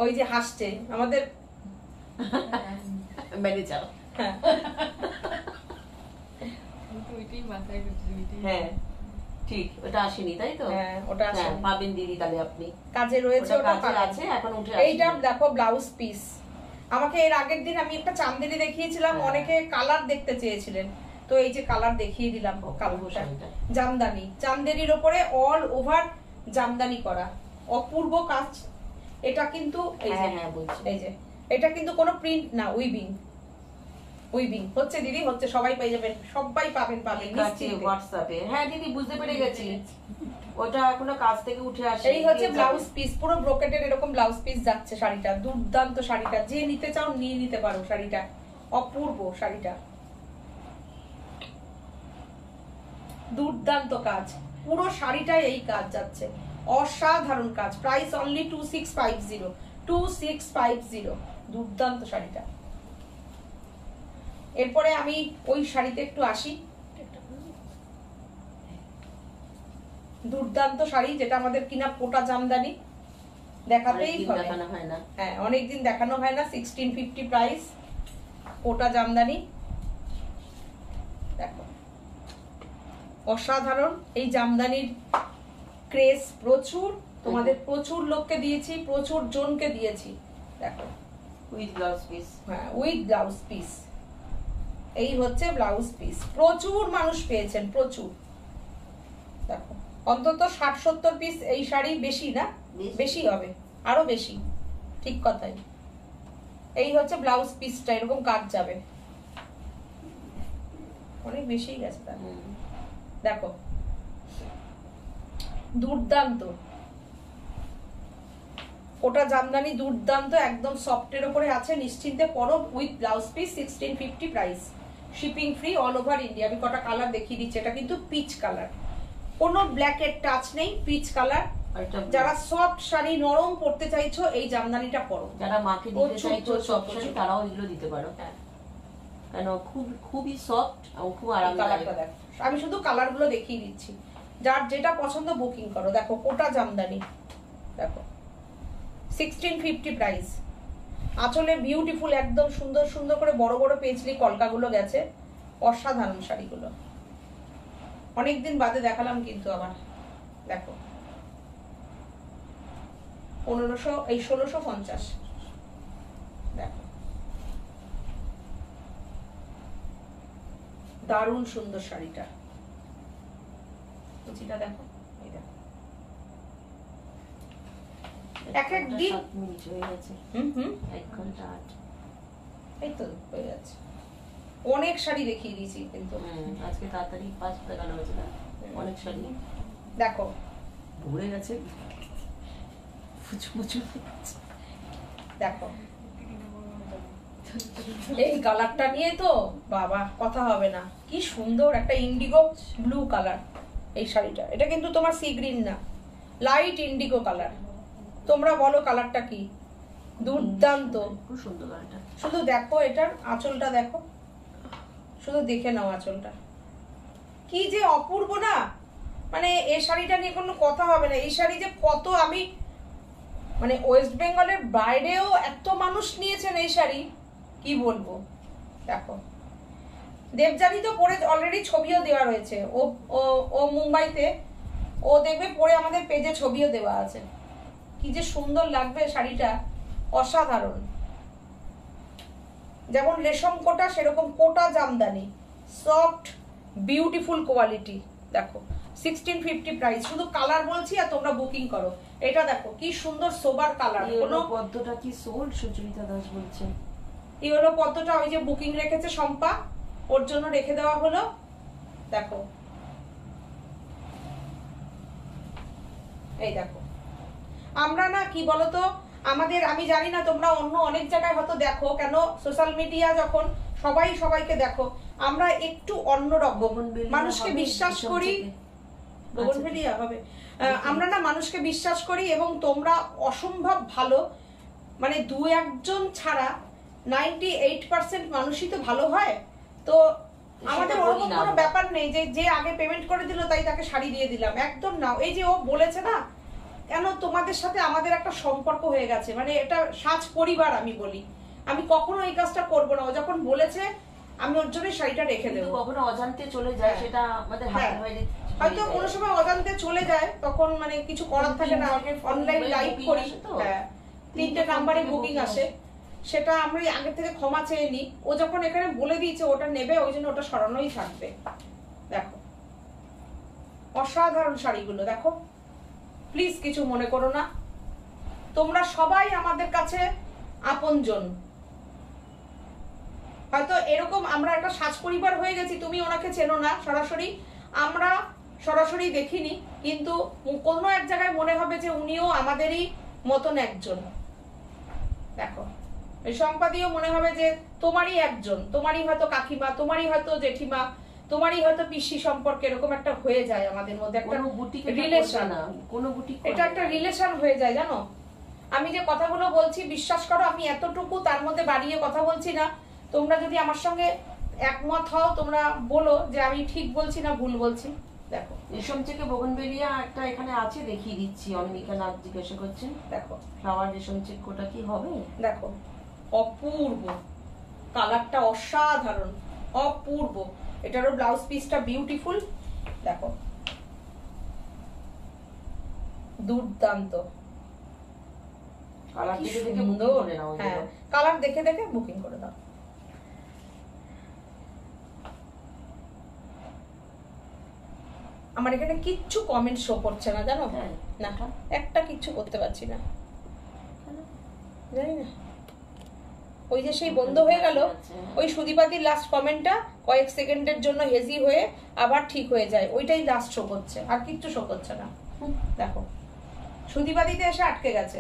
ওই যে হাসছে আমাদের ম্যানেজার। হ্যাঁ ঠিক, ওটা আসেনি তাই তো? হ্যাঁ ওটা আসেনি, পাবেন দিদি তাহলে আপনি। কাজে রয়েছে, ওটা আছে এখন উঠে। এইটা দেখো ব্লাউজ পিস। আমাকে এর আগের দিন আমি একটা চান্দেরি দেখিয়েছিলাম, অনেকে কালার দেখতে চেয়েছিলেন, তো এই যে কালার দেখিয়ে দিলাম, কালারটা শাড়িটা। জামদানি, চান্দেরির ওপরে অল ওভার জামদানি করা, অপূর্ব কাজ। এটা কিন্তু এই যে হ্যাঁ বলছি, এই যে এটা কিন্তু কোনো প্রিন্ট না, উইভিং। উইভিং হচ্ছে দিদি, হচ্ছে, সবাই পেয়ে যাবেন, সবাই পাবেন নিশ্চিন্তে। হোয়াটসঅ্যাপে। হ্যাঁ দিদি বুঝতে পেরে গেছি, ওটা এখনো কাজ থেকে উঠে আসে। এই হচ্ছে ব্লাউজ পিস, পুরো ব্রোকেটের এরকম ব্লাউজ পিস যাচ্ছে শাড়িটা। দুর্দান্ত শাড়িটা, যে নিতে চাও নিয়ে নিতে পারো শাড়িটা, অপূর্ব শাড়িটা, দুর্দান্ত কাজ, পুরো শাড়িটায় এই কাজ যাচ্ছে, অসাধারণ কাজ। প্রাইস অনলি 2650, 2650, দুর্দান্ত শাড়িটা। এরপরে আমি ওই শাড়িতে একটু আসি, দুর্দান্ত শাড়ি, যেটা আমাদের কিনা কোটা জামদানি, দেখাতেই হবে, হ্যাঁ অনেকদিন দেখানো হয় না। 1650 প্রাইস, কোটা জামদানি, দেখো অসাধারণ। এই জামদানির ক্রেজ প্রচুর, তোমাদের প্রচুর লোককে দিয়েছি, প্রচুর জনকে দিয়েছি। দেখো উইথ ব্লাউজ পিস, হ্যাঁ উইথ ব্লাউজ পিস, এই হচ্ছে ব্লাউজ পিস। প্রচুর মানুষ পেয়েছেন, প্রচুর। দেখো অন্তত 60-70 পিস এই শাড়ি, বেশি না, বেশি হবে, আরো বেশি, ঠিক কথাই। এই হচ্ছে ব্লাউজ পিসটা, এরকম কাজ যাবে, অনেক বেশি গেছে তার। দেখো দুর্দান্ত কোটা জামদানি, দুর্দান্ত, একদম সফটের উপরে আছে, নিশ্চিন্তে পরো। With blouse piece, 1650 price, shipping free all over India. আমি কটা কালার দেখিয়ে দিচ্ছি। এটা কিন্তু পিচ কালার, কোনো ব্ল্যাকের টাচ নেই, পিচ কালার। যারা সফট শাড়ি নরম পরতে চাইছো, এই জামদানিটা পরো। যারা মাকে দিতে চাইছো সফট শাড়ি, তারাও এগুলো দিতে পারো, কেন খুবই সফট এবং খুব আরামদায়ক। দেখো আমি শুধু কালার গুলো দেখিয়ে দিচ্ছি, যার যেটা পছন্দ বুকিং করো। দেখো কোটা জামদানি, দেখো 1650 প্রাইস। আঁচলে বিউটিফুল, একদম সুন্দর সুন্দর করে বড় বড় পেজলি কলকাগুলো গেছে, অসাধারণ শাড়িগুলো। অনেকদিন বাদে দেখালাম কিন্তু আবার। দেখো 1500, এই 1650। দেখো দারুণ সুন্দর শাড়িটা, কুচিটা দেখো, এই দেখো এক এক দিন মিনিট হয়ে গেছে, 1 ঘন্টা 8, এই তো হয়ে যাচ্ছে। অনেক শাড়ি দেখিয়ে দিয়েছি কিন্তু আজকে তাড়াতাড়ি 5টা গান হয়েছে না, অনেক শাড়ি। দেখো ভরে গেছে, ফুচফুচু। দেখো এই কালারটা নিয়ে তো বাবা কথা হবে না, কি সুন্দর একটা ইন্ডিগো ব্লু কালার এই শাড়িটা। এটা কিন্তু তোমার সি গ্রিন না, লাইট ইন্ডিগো কালার। তোমরা বলো কালারটা কি, দুর্দান্ত, খুব সুন্দর কালারটা। শুধু দেখো এটার আঁচলটা দেখো, শুধু দেখে নাও আঁচলটা, কি যে অপূর্ব না। মানে এই শাড়িটা নিয়ে কোনো কথা হবে না। এই শাড়ি যে কত, আমি মানে ওয়েস্ট বেঙ্গলের বাইরেও এত মানুষ নিয়েছেন এই শাড়ি, কি বলবো। দেখো দেবযানী তো পরে অলরেডি ছবিও দেওয়া রয়েছে, ও ও ও মুম্বাইতে, ও দেখবে পরে আমাদের পেজে ছবিও দেওয়া আছে। কি যে সুন্দর লাগবে শাড়িটা, অসাধারণ। যেমন রেশম কোটা, সেরকম কোটা জামদানি, সফট বিউটিফুল কোয়ালিটি। দেখো 1650 প্রাইস, শুধু কালার বলছি আর তোমরা বুকিং করো। এটা দেখো কি সুন্দর সোবার কালার। কোনো পদ্মটা কি সোল্ড, সুচরিতা দাস বলছে। এই হলো পদ্মটা, ওই যে বুকিং রেখেছে শম্পা, ওর জন্য রেখে দেওয়া হলো। দেখো এই দেখো, আমরা না কি বলতো, আমাদের, আমি জানি না তোমরা অন্য অনেক জায়গায় হয়তো দেখো, কেন সোশ্যাল মিডিয়া যখন সবাই সবাইকে দেখো, আমরা একটু অন্যরকম মানুষকে বিশ্বাস করি। গগনভেলিয়া হবে, আমরা না মানুষকে বিশ্বাস করি, এবং তোমরা অসম্ভব ভালো, মানে 2-1 ছাড়া 98% মানুষই তো ভালো হয়। তো আমাদের ওরকম কোনো ব্যাপার নেই যে যে আগে পেমেন্ট করে দিল তাই তাকে শাড়ি দিয়ে দিলাম, একদম না। এই যে ও বলেছে না, কেন তোমাদের সাথে আমাদের একটা সম্পর্ক হয়ে গেছে, মানে এটা সাজ পরিবার। আমি বলি আমি কখনো এই কাজটা করবো না, ও যখন বলেছে আমি ওর জন্য শাড়িটা রেখে দেবো। কখনো অজান্তে চলে যায়, সেটা আমাদের হাতের বাইরে। হয়তো কোনো সময় অজান্তে চলে যায়, তখন মানে কিছু করার থাকে না, অনলাইন লাইভ করি। হ্যাঁ 3টে নাম্বারে বুকিং আসে, সেটা আমরা আগে থেকে ক্ষমা চেয়ে নিই। ও যখন এখানে বলে দিয়েছে ওটা নেবে, ওই জন্য ওটা সরানোই থাকবে। দেখো অসাধারণ শাড়িগুলো, দেখো প্লিজ কিছু মনে করো না, তোমরা সবাই আমাদের কাছে আপনজন। হয়তো এরকম আমরা একটা সাজ পরিবার হয়ে গেছি, তুমি ওনাকে চেনো না সরাসরি, আমরা সরাসরি দেখিনি, কিন্তু কোনো এক জায়গায় মনে হবে যে উনিও আমাদেরই মতন একজন। দেখো এই সম্পাদিও মনে হবে যে তোমারই একজন, তোমারই হয়তো কাকিমা, তোমারই হয়তো জেঠিমা, তোমারই হয়তো পিসি সম্পর্কে এরকম একটা হয়ে যায় আমাদের মধ্যে একটা রিলেশন। এটা একটা রিলেশন হয়ে যায় জানো। আমি যে কথাগুলো বলছি বিশ্বাস করো আমি এতটুকু তার মধ্যে বাড়িয়ে কথা বলছি না। তোমরা যদি আমার সঙ্গে একমত হও তোমরা বলো যে আমি ঠিক বলছি না ভুল বলছি। দেখো রেশম থেকে বোগনভেলিয়া একটা এখানে আছে, দেখিয়ে দিচ্ছি। অনিমিকা নাথ জিজ্ঞাসা করছেন, দেখো ফ্লাওয়ার রেশম চেক ওটা কি হবে? দেখো অপূর্ব, কালারটা অসাধারণ, অপূর্ব। এটারও ব্লাউজ পিসটা বিউটিফুল, দেখো দুর্দান্ত। কালার দেখে দেখে বুকিং করে নাও। হ্যাঁ কালার দেখে দেখে বুকিং করে দাও। আমার এখানে কিচ্ছু কমেন্ট শো করছে না জানো, না একটা কিচ্ছু করতে পারছি না, জানি না। ওই যে সেই বন্ধ হয়ে গেল, ওই সুদীপাতির লাস্ট কমেন্টটা কয়েক সেকেন্ডের জন্য হেজি হয়ে আবার ঠিক হয়ে যায়, ওইটাই লাস্ট শো করছে, আর কিচ্ছু শো করছে না। দেখো সুদীপাতিতে এসে আটকে গেছে।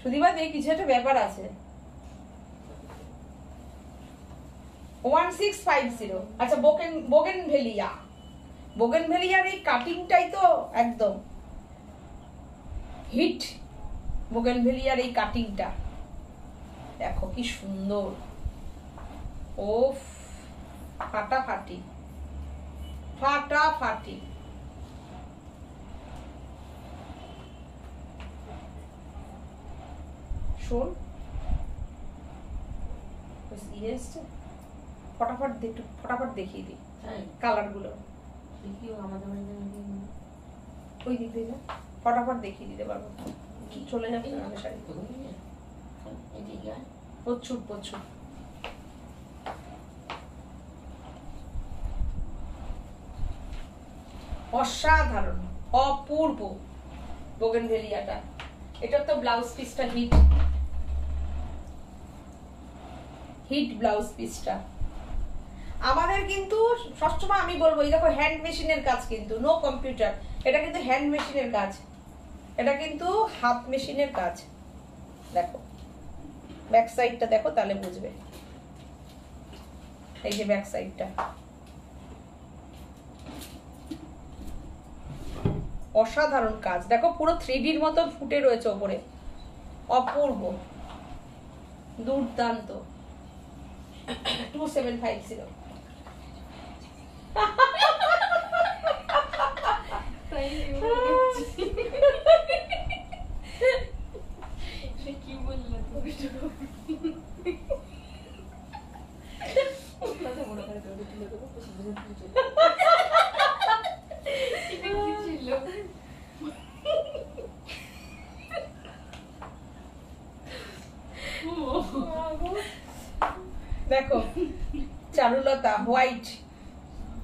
সুদীপাতি কিছু একটা ব্যাপার আছে। 1650। আচ্ছা বোগেনভেলিয়া, বোগেনভেলিয়ার এই কাটিংটাই তো একদম হিট। বোগেনভেলিয়ার এই কাটিংটা দেখো কি সুন্দর, ও ফাটাফাটি ফাটাফাটি। শোন ফটাফট দেখিয়ে দিই কালার গুলো, ওই দিক দিয়ে ফটাফট দেখিয়ে দিতে পারবো, চলে যাবে না শাড়ি। প্রচুর প্রচুর অসাধারণ অপূর্ব বোগেনভেলিয়াটা। এটার তো ব্লাউজ পিসটা হিট, হিট ব্লাউজ পিসটা। আমাদের কিন্তু সবসময় আমি বলবো এই দেখো হ্যান্ড মেশিনের কাজ, কিন্তু নো কম্পিউটার, এটা কিন্তু হ্যান্ড মেশিনের কাজ, এটা কিন্তু হাত মেশিনের কাজ। দেখো ব্যাক সাইডটা দেখো তাহলে বুঝবে, এই যে ব্যাক সাইডটা অসাধারণ কাজ। দেখো পুরো 3Dর মতো ফুটে রয়েছে ওপরে, অপূর্ব দুর্দান্ত। 2750। কি বললে দেখো চারুলতা হোয়াইট,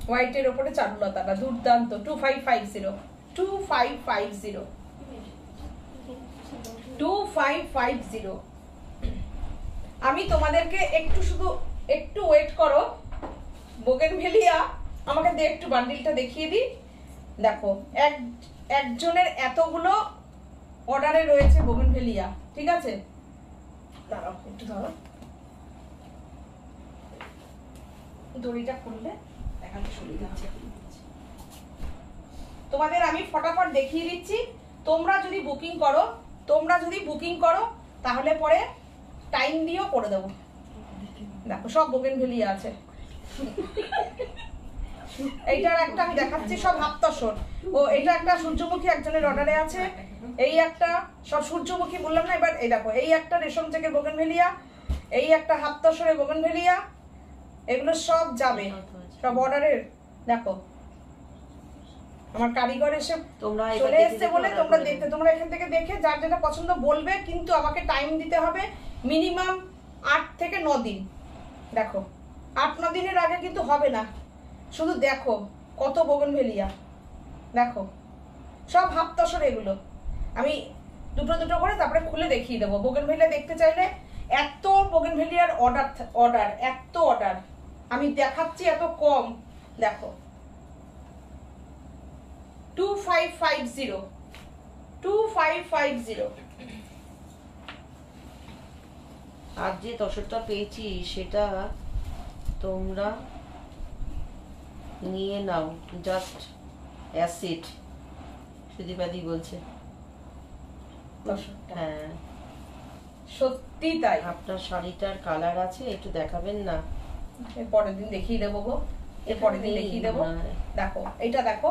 হোয়াইটের উপরে চারুলতাটা দুর্দান্ত। 2550 2550 2550। আমি তোমাদেরকে একটু শুধু একটু ওয়েট করো, বোগেনভেলিয়া আমাকে দে একটু বান্ডিলটা দেখিয়ে দিই। দেখো একজনের এতগুলো অর্ডারে রয়েছে বোগেনভেলিয়া, ঠিক আছে দাঁড়াও একটু ধরো, দড়িটা খুললে দেখাতে সুবিধা হবে। তোমাদের আমি ফটাফট দেখিয়ে দিচ্ছি। তোমরা যদি বুকিং করো তাহলে পরে টাইম দিয়েও করে দেবো। দেখো সব বোগেনভেলিয়া আছে। এইটার একটা আমি দেখাচ্ছি, সব হাফতসর। ও এটা একটা সূর্যমুখী একজনের অর্ডারে আছে, এই একটা সব সূর্যমুখী বললাম না। এবার এই দেখো এই একটা রেশম থেকে বোগেনভেলিয়া, এই একটা হাফতসরের বোগেনভেলিয়া, এগুলো সব যাবে, সব অর্ডারের। দেখো আমার কারিগর এসে তোমরা চলে এসছে বলে তোমরা দেখতে, তোমরা এখান থেকে দেখে যার যেটা পছন্দ বলবে, কিন্তু আমাকে টাইম দিতে হবে মিনিমাম 8 থেকে 9 দিন। দেখো 8-9 দিনের আগে কিন্তু হবে না। শুধু দেখো কত বোগেনভেলিয়া, দেখো সব হাফ তসর এগুলো। আমি দুটো দুটো করে তারপরে খুলে দেখিয়ে দেবো। বোগেনভেলিয়া দেখতে চাইলে এত বোগেনভেলিয়ার অর্ডার এত অর্ডার আমি দেখাচ্ছি এত কম। দেখো 2550 আর যে তসরটা পেয়েছি সেটা তোমরা নিয়ে নাও, জাস্ট অ্যাসিড। সুদীপাদি বলছে হ্যাঁ সত্যি তাই। আপনার শাড়িটার কালার আছে, একটু দেখাবেন না? এর পরের দিন দেখিয়ে দেবো গো, এর পরের দিন দেখিয়ে দেবো। দেখো এটা দেখো,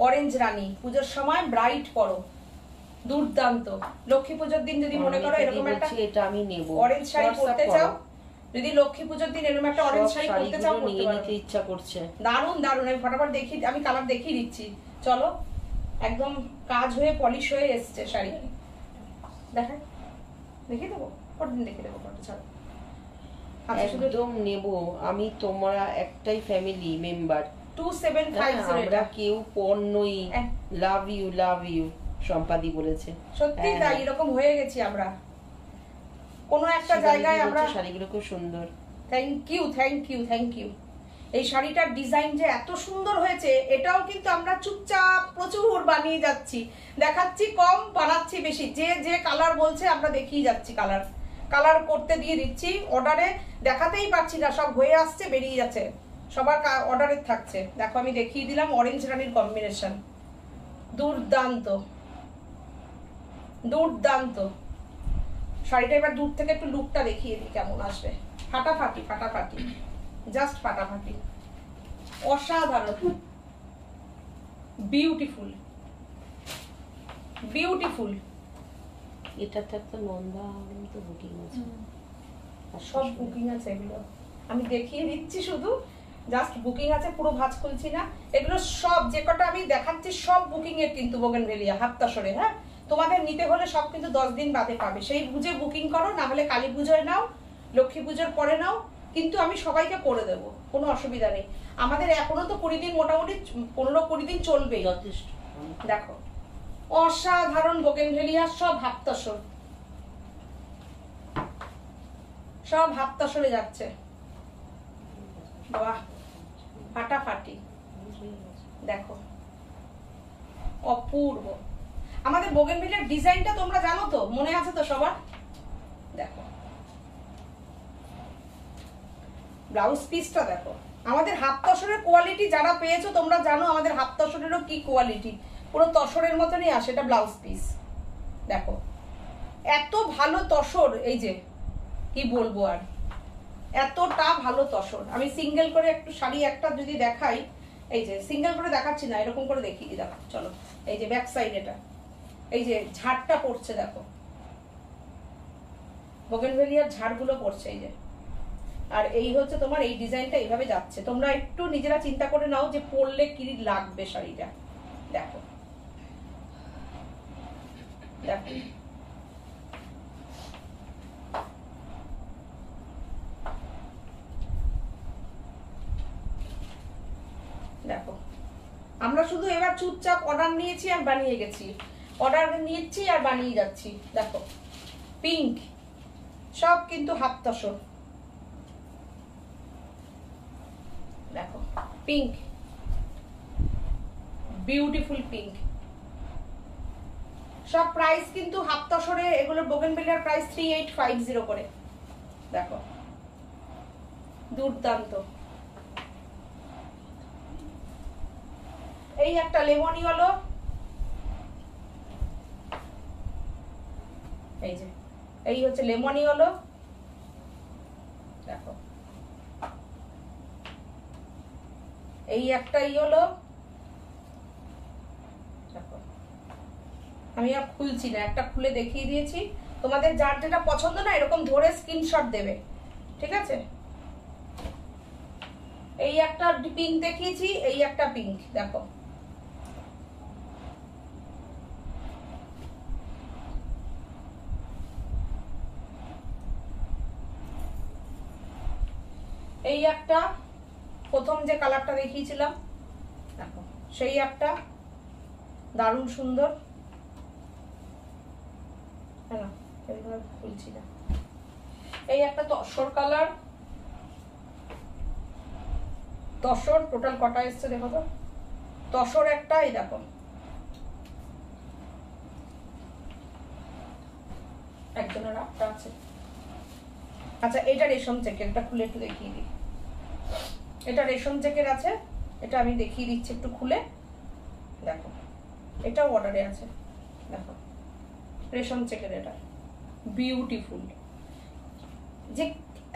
অরেঞ্জ রানী, পুজোর সময় ব্রাইট পরো, দুর্দান্ত। লক্ষ্মী পুজোর দিন যদি মনে করো এরকম একটা এটা আমি নেব, অরেঞ্জ শাড়ি পরতে চাও, যদি লক্ষ্মী পুজোর দিন এরকম একটা অরেঞ্জ শাড়ি পরতে চাও পরতে পারো। নিতে ইচ্ছা করছে। দারুণ দারুণ। আমি ফটাফট আমি কালার দেখিয়ে দিচ্ছি। চলো, একদম কাজ হয়ে পলিশ হয়ে এসছে শাড়ি। দেখাই, দেখিয়ে দেবো, পরের দিন দেখিয়ে দেবো। চলো একদম নেব আমি, তোমরা একটাই ফ্যামিলি মেম্বার। 2750 আমরা কেউ পর নই। লাভ ইউ সম্পাদি বলেছে। সত্যি তাই, এরকম হয়ে গেছি আমরা। কোন একটা জায়গায় আমরা শাড়িগুলো খুব সুন্দর। Thank you. এই শাড়িটার ডিজাইন যে এত সুন্দর হয়েছে, এটাও কিন্তু আমরা চুপচাপ প্রচুর বানিয়ে যাচ্ছি, দেখাচ্ছি কম, বানাচ্ছি বেশি। যে যে কালার বলছে আমরা দেখিয়ে যাচ্ছি, কালার করতে দিয়ে দিচ্ছি। অর্ডারে দেখাতেই পারছি না, সব হয়ে আসছে, বেরিয়ে যাচ্ছে, সবার অর্ডারে থাকছে। দেখো আমি দেখিয়ে দিলাম অরেঞ্জ রানীর কম্বিনেশন, দুর্দান্ত দুর্দান্ত। শাড়িটা এবার দূর থেকে একটু লুকটা দেখিয়ে দিই কেমন আসবে। ফাটাফাটি জাস্ট ফাটাফাটি, অসাধারণ, বিউটিফুল। এটাতে একটা নন্দা তো বুকিং আছে, সব বুকিং আছে এগুলো। আমি দেখিয়ে দিচ্ছি, শুধু জাস্ট বুকিং আছে, পুরো ভাঁজ খুলছি না। এগুলো সব যে কটা আমি দেখাচ্ছি সব বুকিং এর কিন্তু বোগেনভেলিয়া হাফ তসরে। হ্যাঁ, তোমাদের নিতে হলে সব কিন্তু 10 দিন বাদে পাবে। সেই বুঝে বুকিং করো, না হলে কালী পুজোয় নাও, লক্ষ্মী পুজোর পরে নাও, কিন্তু আমি সবাইকে করে দেব, কোনো অসুবিধা নেই। আমাদের এখনো তো 20 দিন, মোটামুটি 15-20 দিন চলবে যথেষ্ট। দেখো অসাধারণ বোগেনভেলিয়া, সব হাফ তসর, সব হাফ তসরে যাচ্ছে। বাহ, ফাটাফাটি, দেখো অপূর্ব। আমাদের বোগেনভেলিয়ার ডিজাইনটা তোমরা জানো তো, মনে আছে তো সবার? দেখো ব্লাউজ পিসটা দেখো। আমাদের হাফ তসরের কোয়ালিটি যারা পেয়েছো তোমরা জানো আমাদের হাফ তসরেরও কি কোয়ালিটি, পুরো তসরের মতনই আসে। এটা ব্লাউজ পিস দেখো, এত ভালো তসর, এই যে কি বলবো আর, এতটা ভালো তসর। আমি সিঙ্গেল করে একটু শাড়ি একটা যদি দেখাই, এই যে সিঙ্গেল করে দেখাচ্ছি না, এরকম করে দেখিয়ে দিই। দেখো চলো, এই যে ব্যাক সাইড, এটা এই যে ঝাড়টা পড়ছে, দেখো বোগেনভেলিয়ার ঝাড়গুলো পড়ছে, এই যে। আর এই হচ্ছে তোমার এই ডিজাইনটা এইভাবে যাচ্ছে। তোমরা একটু নিজেরা চিন্তা করে নাও যে পরলে কি লাগবে শাড়িটা। দেখো দেখো, দেখো আমরা শুধু এবার চুপচাপ অর্ডার নিয়েছি আর বানিয়ে গেছি, অর্ডার নিচ্ছি আর বানিয়ে যাচ্ছি। দেখো পিঙ্ক, সব কিন্তু হাফ তসর। দেখো পিঙ্ক, বিউটিফুল পিঙ্ক। সব প্রাইস কিন্তু হাফ তসরে, এগুলো বোগেনভেলিয়ার প্রাইস 3850 করে। দেখো দুর্দান্ত। এই একটা লেমনি হলো, এই যে এই হচ্ছে লেমনি হলো। দেখো এই একটা হলো। দেখো আমি আর খুলছি না, একটা খুলে দেখিয়ে দিয়েছি। তোমাদের যার যেটা পছন্দ না এরকম ধরে স্ক্রিনশট দেবে, ঠিক আছে? এই একটা পিঙ্ক দেখিয়েছি, এই একটা পিঙ্ক। দেখো এই একটা প্রথম যে কালারটা দেখিয়েছিলাম দেখো, সেই একটা দারুণ সুন্দর, হ্যাঁ এইভাবে খুলছি না। এই একটা তসর কালার, তসর টোটাল কটা এসছে দেখো তো, তসর একটা, এই দেখো একজনের আটটা আছে। আচ্ছা এটা রেশম চেকের, এটা খুলে একটু দেখিয়ে দিই। এটা রেশম চেকের আছে, এটা আমি দেখিয়ে দিচ্ছি একটু খুলে দেখো, এটাও অর্ডারে আছে দেখো, রেশম চেকের, এটা বিউটিফুল, যে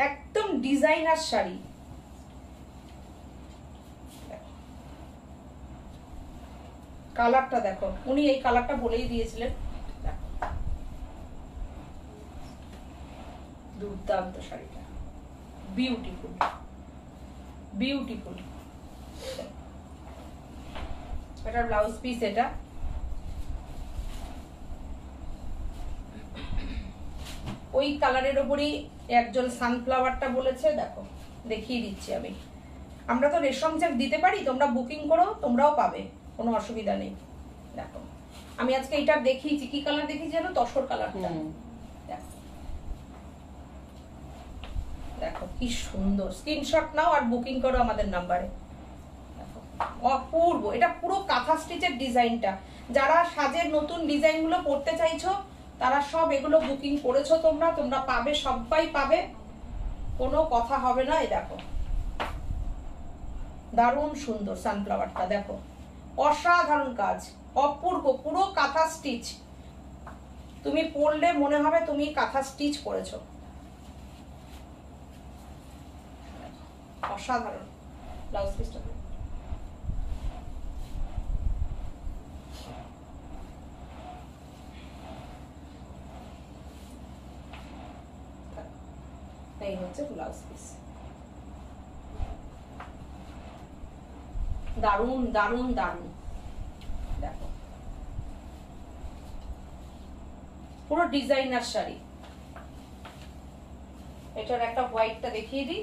একদম ডিজাইনার শাড়ি। কালারটা দেখো, উনি এই কালারটা বলেই দিয়েছিলেন, দেখো দুর্দান্ত শাড়িটা, বিউটিফুল বিউটিফুল। এটার ব্লাউজ পিস এটা, ওই কালারের উপরই একজন সানফ্লাওয়ারটা বলেছে, দেখো দেখিয়ে দিচ্ছি আমি। আমরা তো রেশম চেক দিতে পারি, তোমরা বুকিং করো, তোমরাও পাবে, কোনো অসুবিধা নেই। দেখো আমি আজকে এটা দেখিয়েছি, কি কালার দেখিয়েছি জানো, তসর কালারটা। দেখো দেখো কি সুন্দর, স্ক্রিনশট নাও আর বুকিং করো আমাদের নাম্বারে। দেখো অপূর্ব, এটা পুরো কাঁথা স্টিচের ডিজাইনটা। যারা সাজের নতুন ডিজাইনগুলো পড়তে চাইছো তারা সব এগুলো বুকিং করেছো, তোমরা তোমরা পাবে, সবাই পাবে, কোনো কথা হবে না। এই দেখো দারুণ সুন্দর সানফ্লাওয়ারটা, দেখো অসাধারণ কাজ, অপূর্ব, পুরো কাঁথা স্টিচ। তুমি পরলে মনে হবে তুমি কাঁথা স্টিচ করেছো, অসাধারণ। ব্লাউজ পিসটা এই হচ্ছে ব্লাউজ পিস, দারুণ দারুণ দারুণ। দেখো পুরো ডিজাইনার শাড়ি। এটার একটা হোয়াইটটা দেখিয়ে দিই,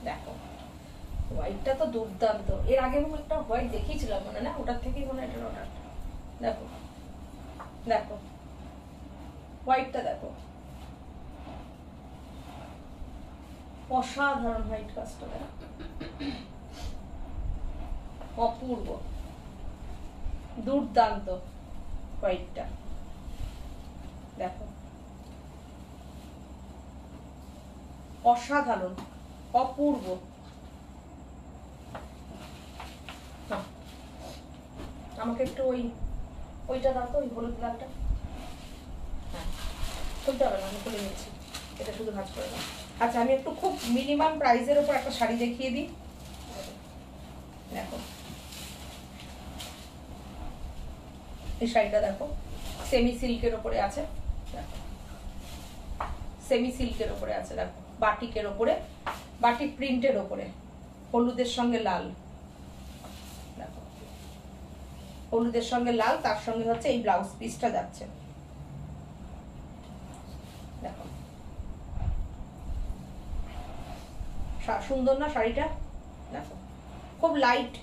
দেখো হোয়াইটটা তো দুর্দান্ত। এর আগে আমি একটা হোয়াইট দেখিয়েছিলাম মনে না, ওটার থেকেই মনে হয় এটার অর্ডার। দেখো দেখো হোয়াইটটা দেখো, অসাধারণ হোয়াইট কাজটা, দেখো অপূর্ব দুর্দান্ত হোয়াইটটা, দেখো অসাধারণ অপূর্ব। আমাকে একটু ওইটা দাও তো, ওই হলুদ লালটা। হ্যাঁ খুলতে হবে না, আমি খুলে নিচ্ছি, এটা শুধু ভাঁজ করে দাও। আচ্ছা আমি একটু খুব মিনিমাম প্রাইসের উপর একটা শাড়ি দেখিয়ে দিই। দেখো এই শাড়িটা দেখো, সেমি সিল্কের উপরে আছে, দেখো সেমি সিল্কের উপরে আছে, দেখো বাটিকের উপরে, বাটিক প্রিন্টের উপরে, হলুদের সঙ্গে লাল, দেখো হলুদের সঙ্গে লাল, তার সঙ্গে হচ্ছে এই ব্লাউজ পিসটা যাচ্ছে। দেখো সুন্দর না শাড়িটা, দেখো খুব লাইট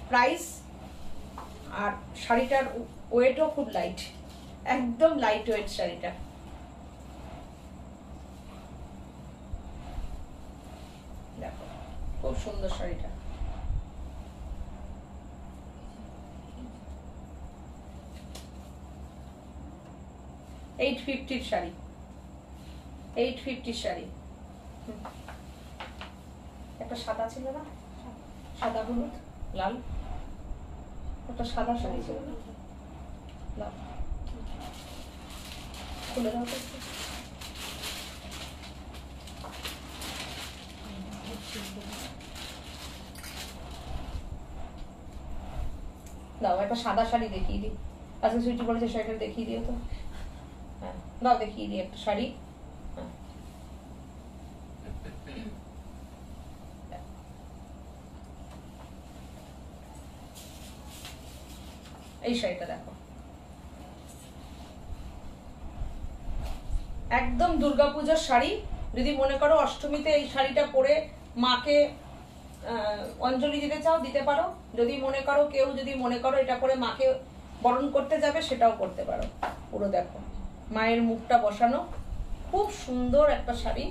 প্রাইস, আর শাড়িটার ওয়েটও খুব লাইট, একদম লাইট ওয়েট শাড়িটা। দেখো খুব সুন্দর শাড়িটা, 850 শাড়ি, 850 শাড়ি। একটা সাদা ছিল না, সাদা হলুদ লাল, একটা সাদা শাড়ি ছিল না, লাল, খুলে দাও তো। দাও একটা সাদা শাড়ি দেখিয়ে দিই, আজকে সুইটি বলেছে শাড়িটা দেখিয়ে দিও তো। হ্যাঁ দাও দেখিয়ে দিই একটা শাড়ি। হ্যাঁ এই শাড়িটা দেখো, একদম দুর্গাপূজার শাড়ি। যদি মনে করো অষ্টমীতে এই শাড়িটা পরে মাকে অঞ্জলি দিতে চাও দিতে পারো, যদি মনে করো কেউ যদি মনে করো এটা পরে মাকে বরণ করতে যাবে সেটাও করতে পারো। পুরো দেখো মায়ের মুখটা বসানো, খুব সুন্দর একটা শাড়ি,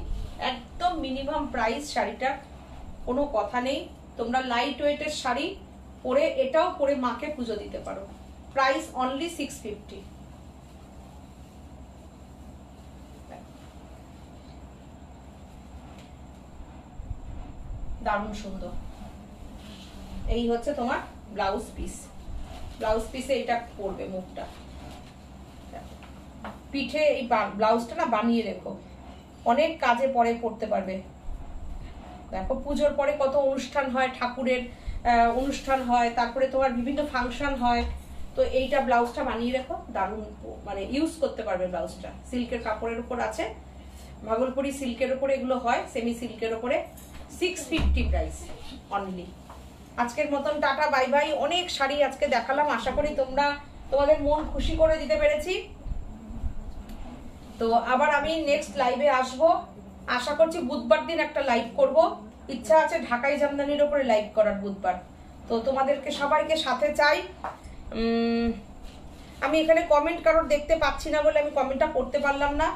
একদম মিনিমাম প্রাইস শাড়িটা, কোনো কথা নেই। তোমরা লাইট ওয়েটের শাড়ি পরে এটাও পরে মাকে পুজো দিতে পারো। Price only 650। দারুণ সুন্দর। এই হচ্ছে তোমার ব্লাউজ পিস। ব্লাউজ পিসে এটা পরবে মুখটা। পিঠে এই ব্লাউজটা না বানিয়ে রেখো, অনেক কাজে পরে পরতে পারবে। দেখো পুজোর পরে কত অনুষ্ঠান হয়, ঠাকুরের অনুষ্ঠান হয়, তারপরে তোমার বিভিন্ন ফাংশন হয়, তো এইটা ব্লাউজটা বানিয়ে রেখো, দারুণ মানে ইউজ করতে পারবে ব্লাউজটা। সিল্কের কাপড়ের উপর আছে, ভাগলপুরি সিল্কের উপরে এগুলো হয়, সেমি সিল্কের উপরে। 650 প্রাইস অনলি। আজকের মতন টাটা, বাই বাই। অনেক শাড়ি আজকে দেখালাম, আশা করি তোমাদের মন খুশি করে দিতে পেরেছি। তো আবার আমি নেক্সট লাইভে আসব, আশা করছি বুধবার দিন একটা লাইভ করব। ইচ্ছা আছে ঢাকাই জামদানির উপরে লাইভ করার বুধবার। তো তোমাদেরকে সবাইকে সাথে চাই। আমি এখানে কমেন্ট কারোর দেখতে পাচ্ছি না বলে আমি কমেন্টটা পড়তে পারলাম না।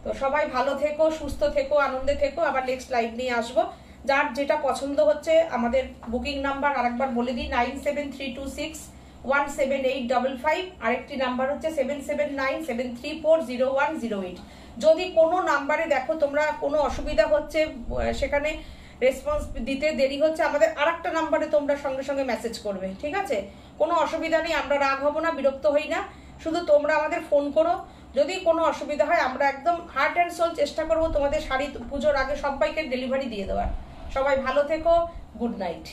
তো সবাই ভালো থেকো, সুস্থ থেকো, আনন্দে থেকো। আবার নেক্সট লাইভ নিয়ে আসবো। যার যেটা পছন্দ হচ্ছে আমাদের বুকিং নাম্বার আরেকবার বলে দিই, 9732617855। আরেকটি নাম্বার হচ্ছে 7797340108। যদি কোনো নাম্বারে দেখো তোমরা কোনো অসুবিধা হচ্ছে, সেখানে রেসপন্স দিতে দেরি হচ্ছে, আমাদের আরেকটা নাম্বারে তোমরা সঙ্গে সঙ্গে মেসেজ করবে, ঠিক আছে? কোনো অসুবিধা নেই, আমরা রাগ হব না, বিরক্ত হই না। শুধু তোমরা আমাদের ফোন করো, যদি কোনো অসুবিধা হয় আমরা একদম হার্ট অ্যান্ড সোল চেষ্টা করবো তোমাদের শাড়ি পুজোর আগে সবাইকে ডেলিভারি দিয়ে দেওয়ার। সবাই ভালো থেকো, গুড নাইট।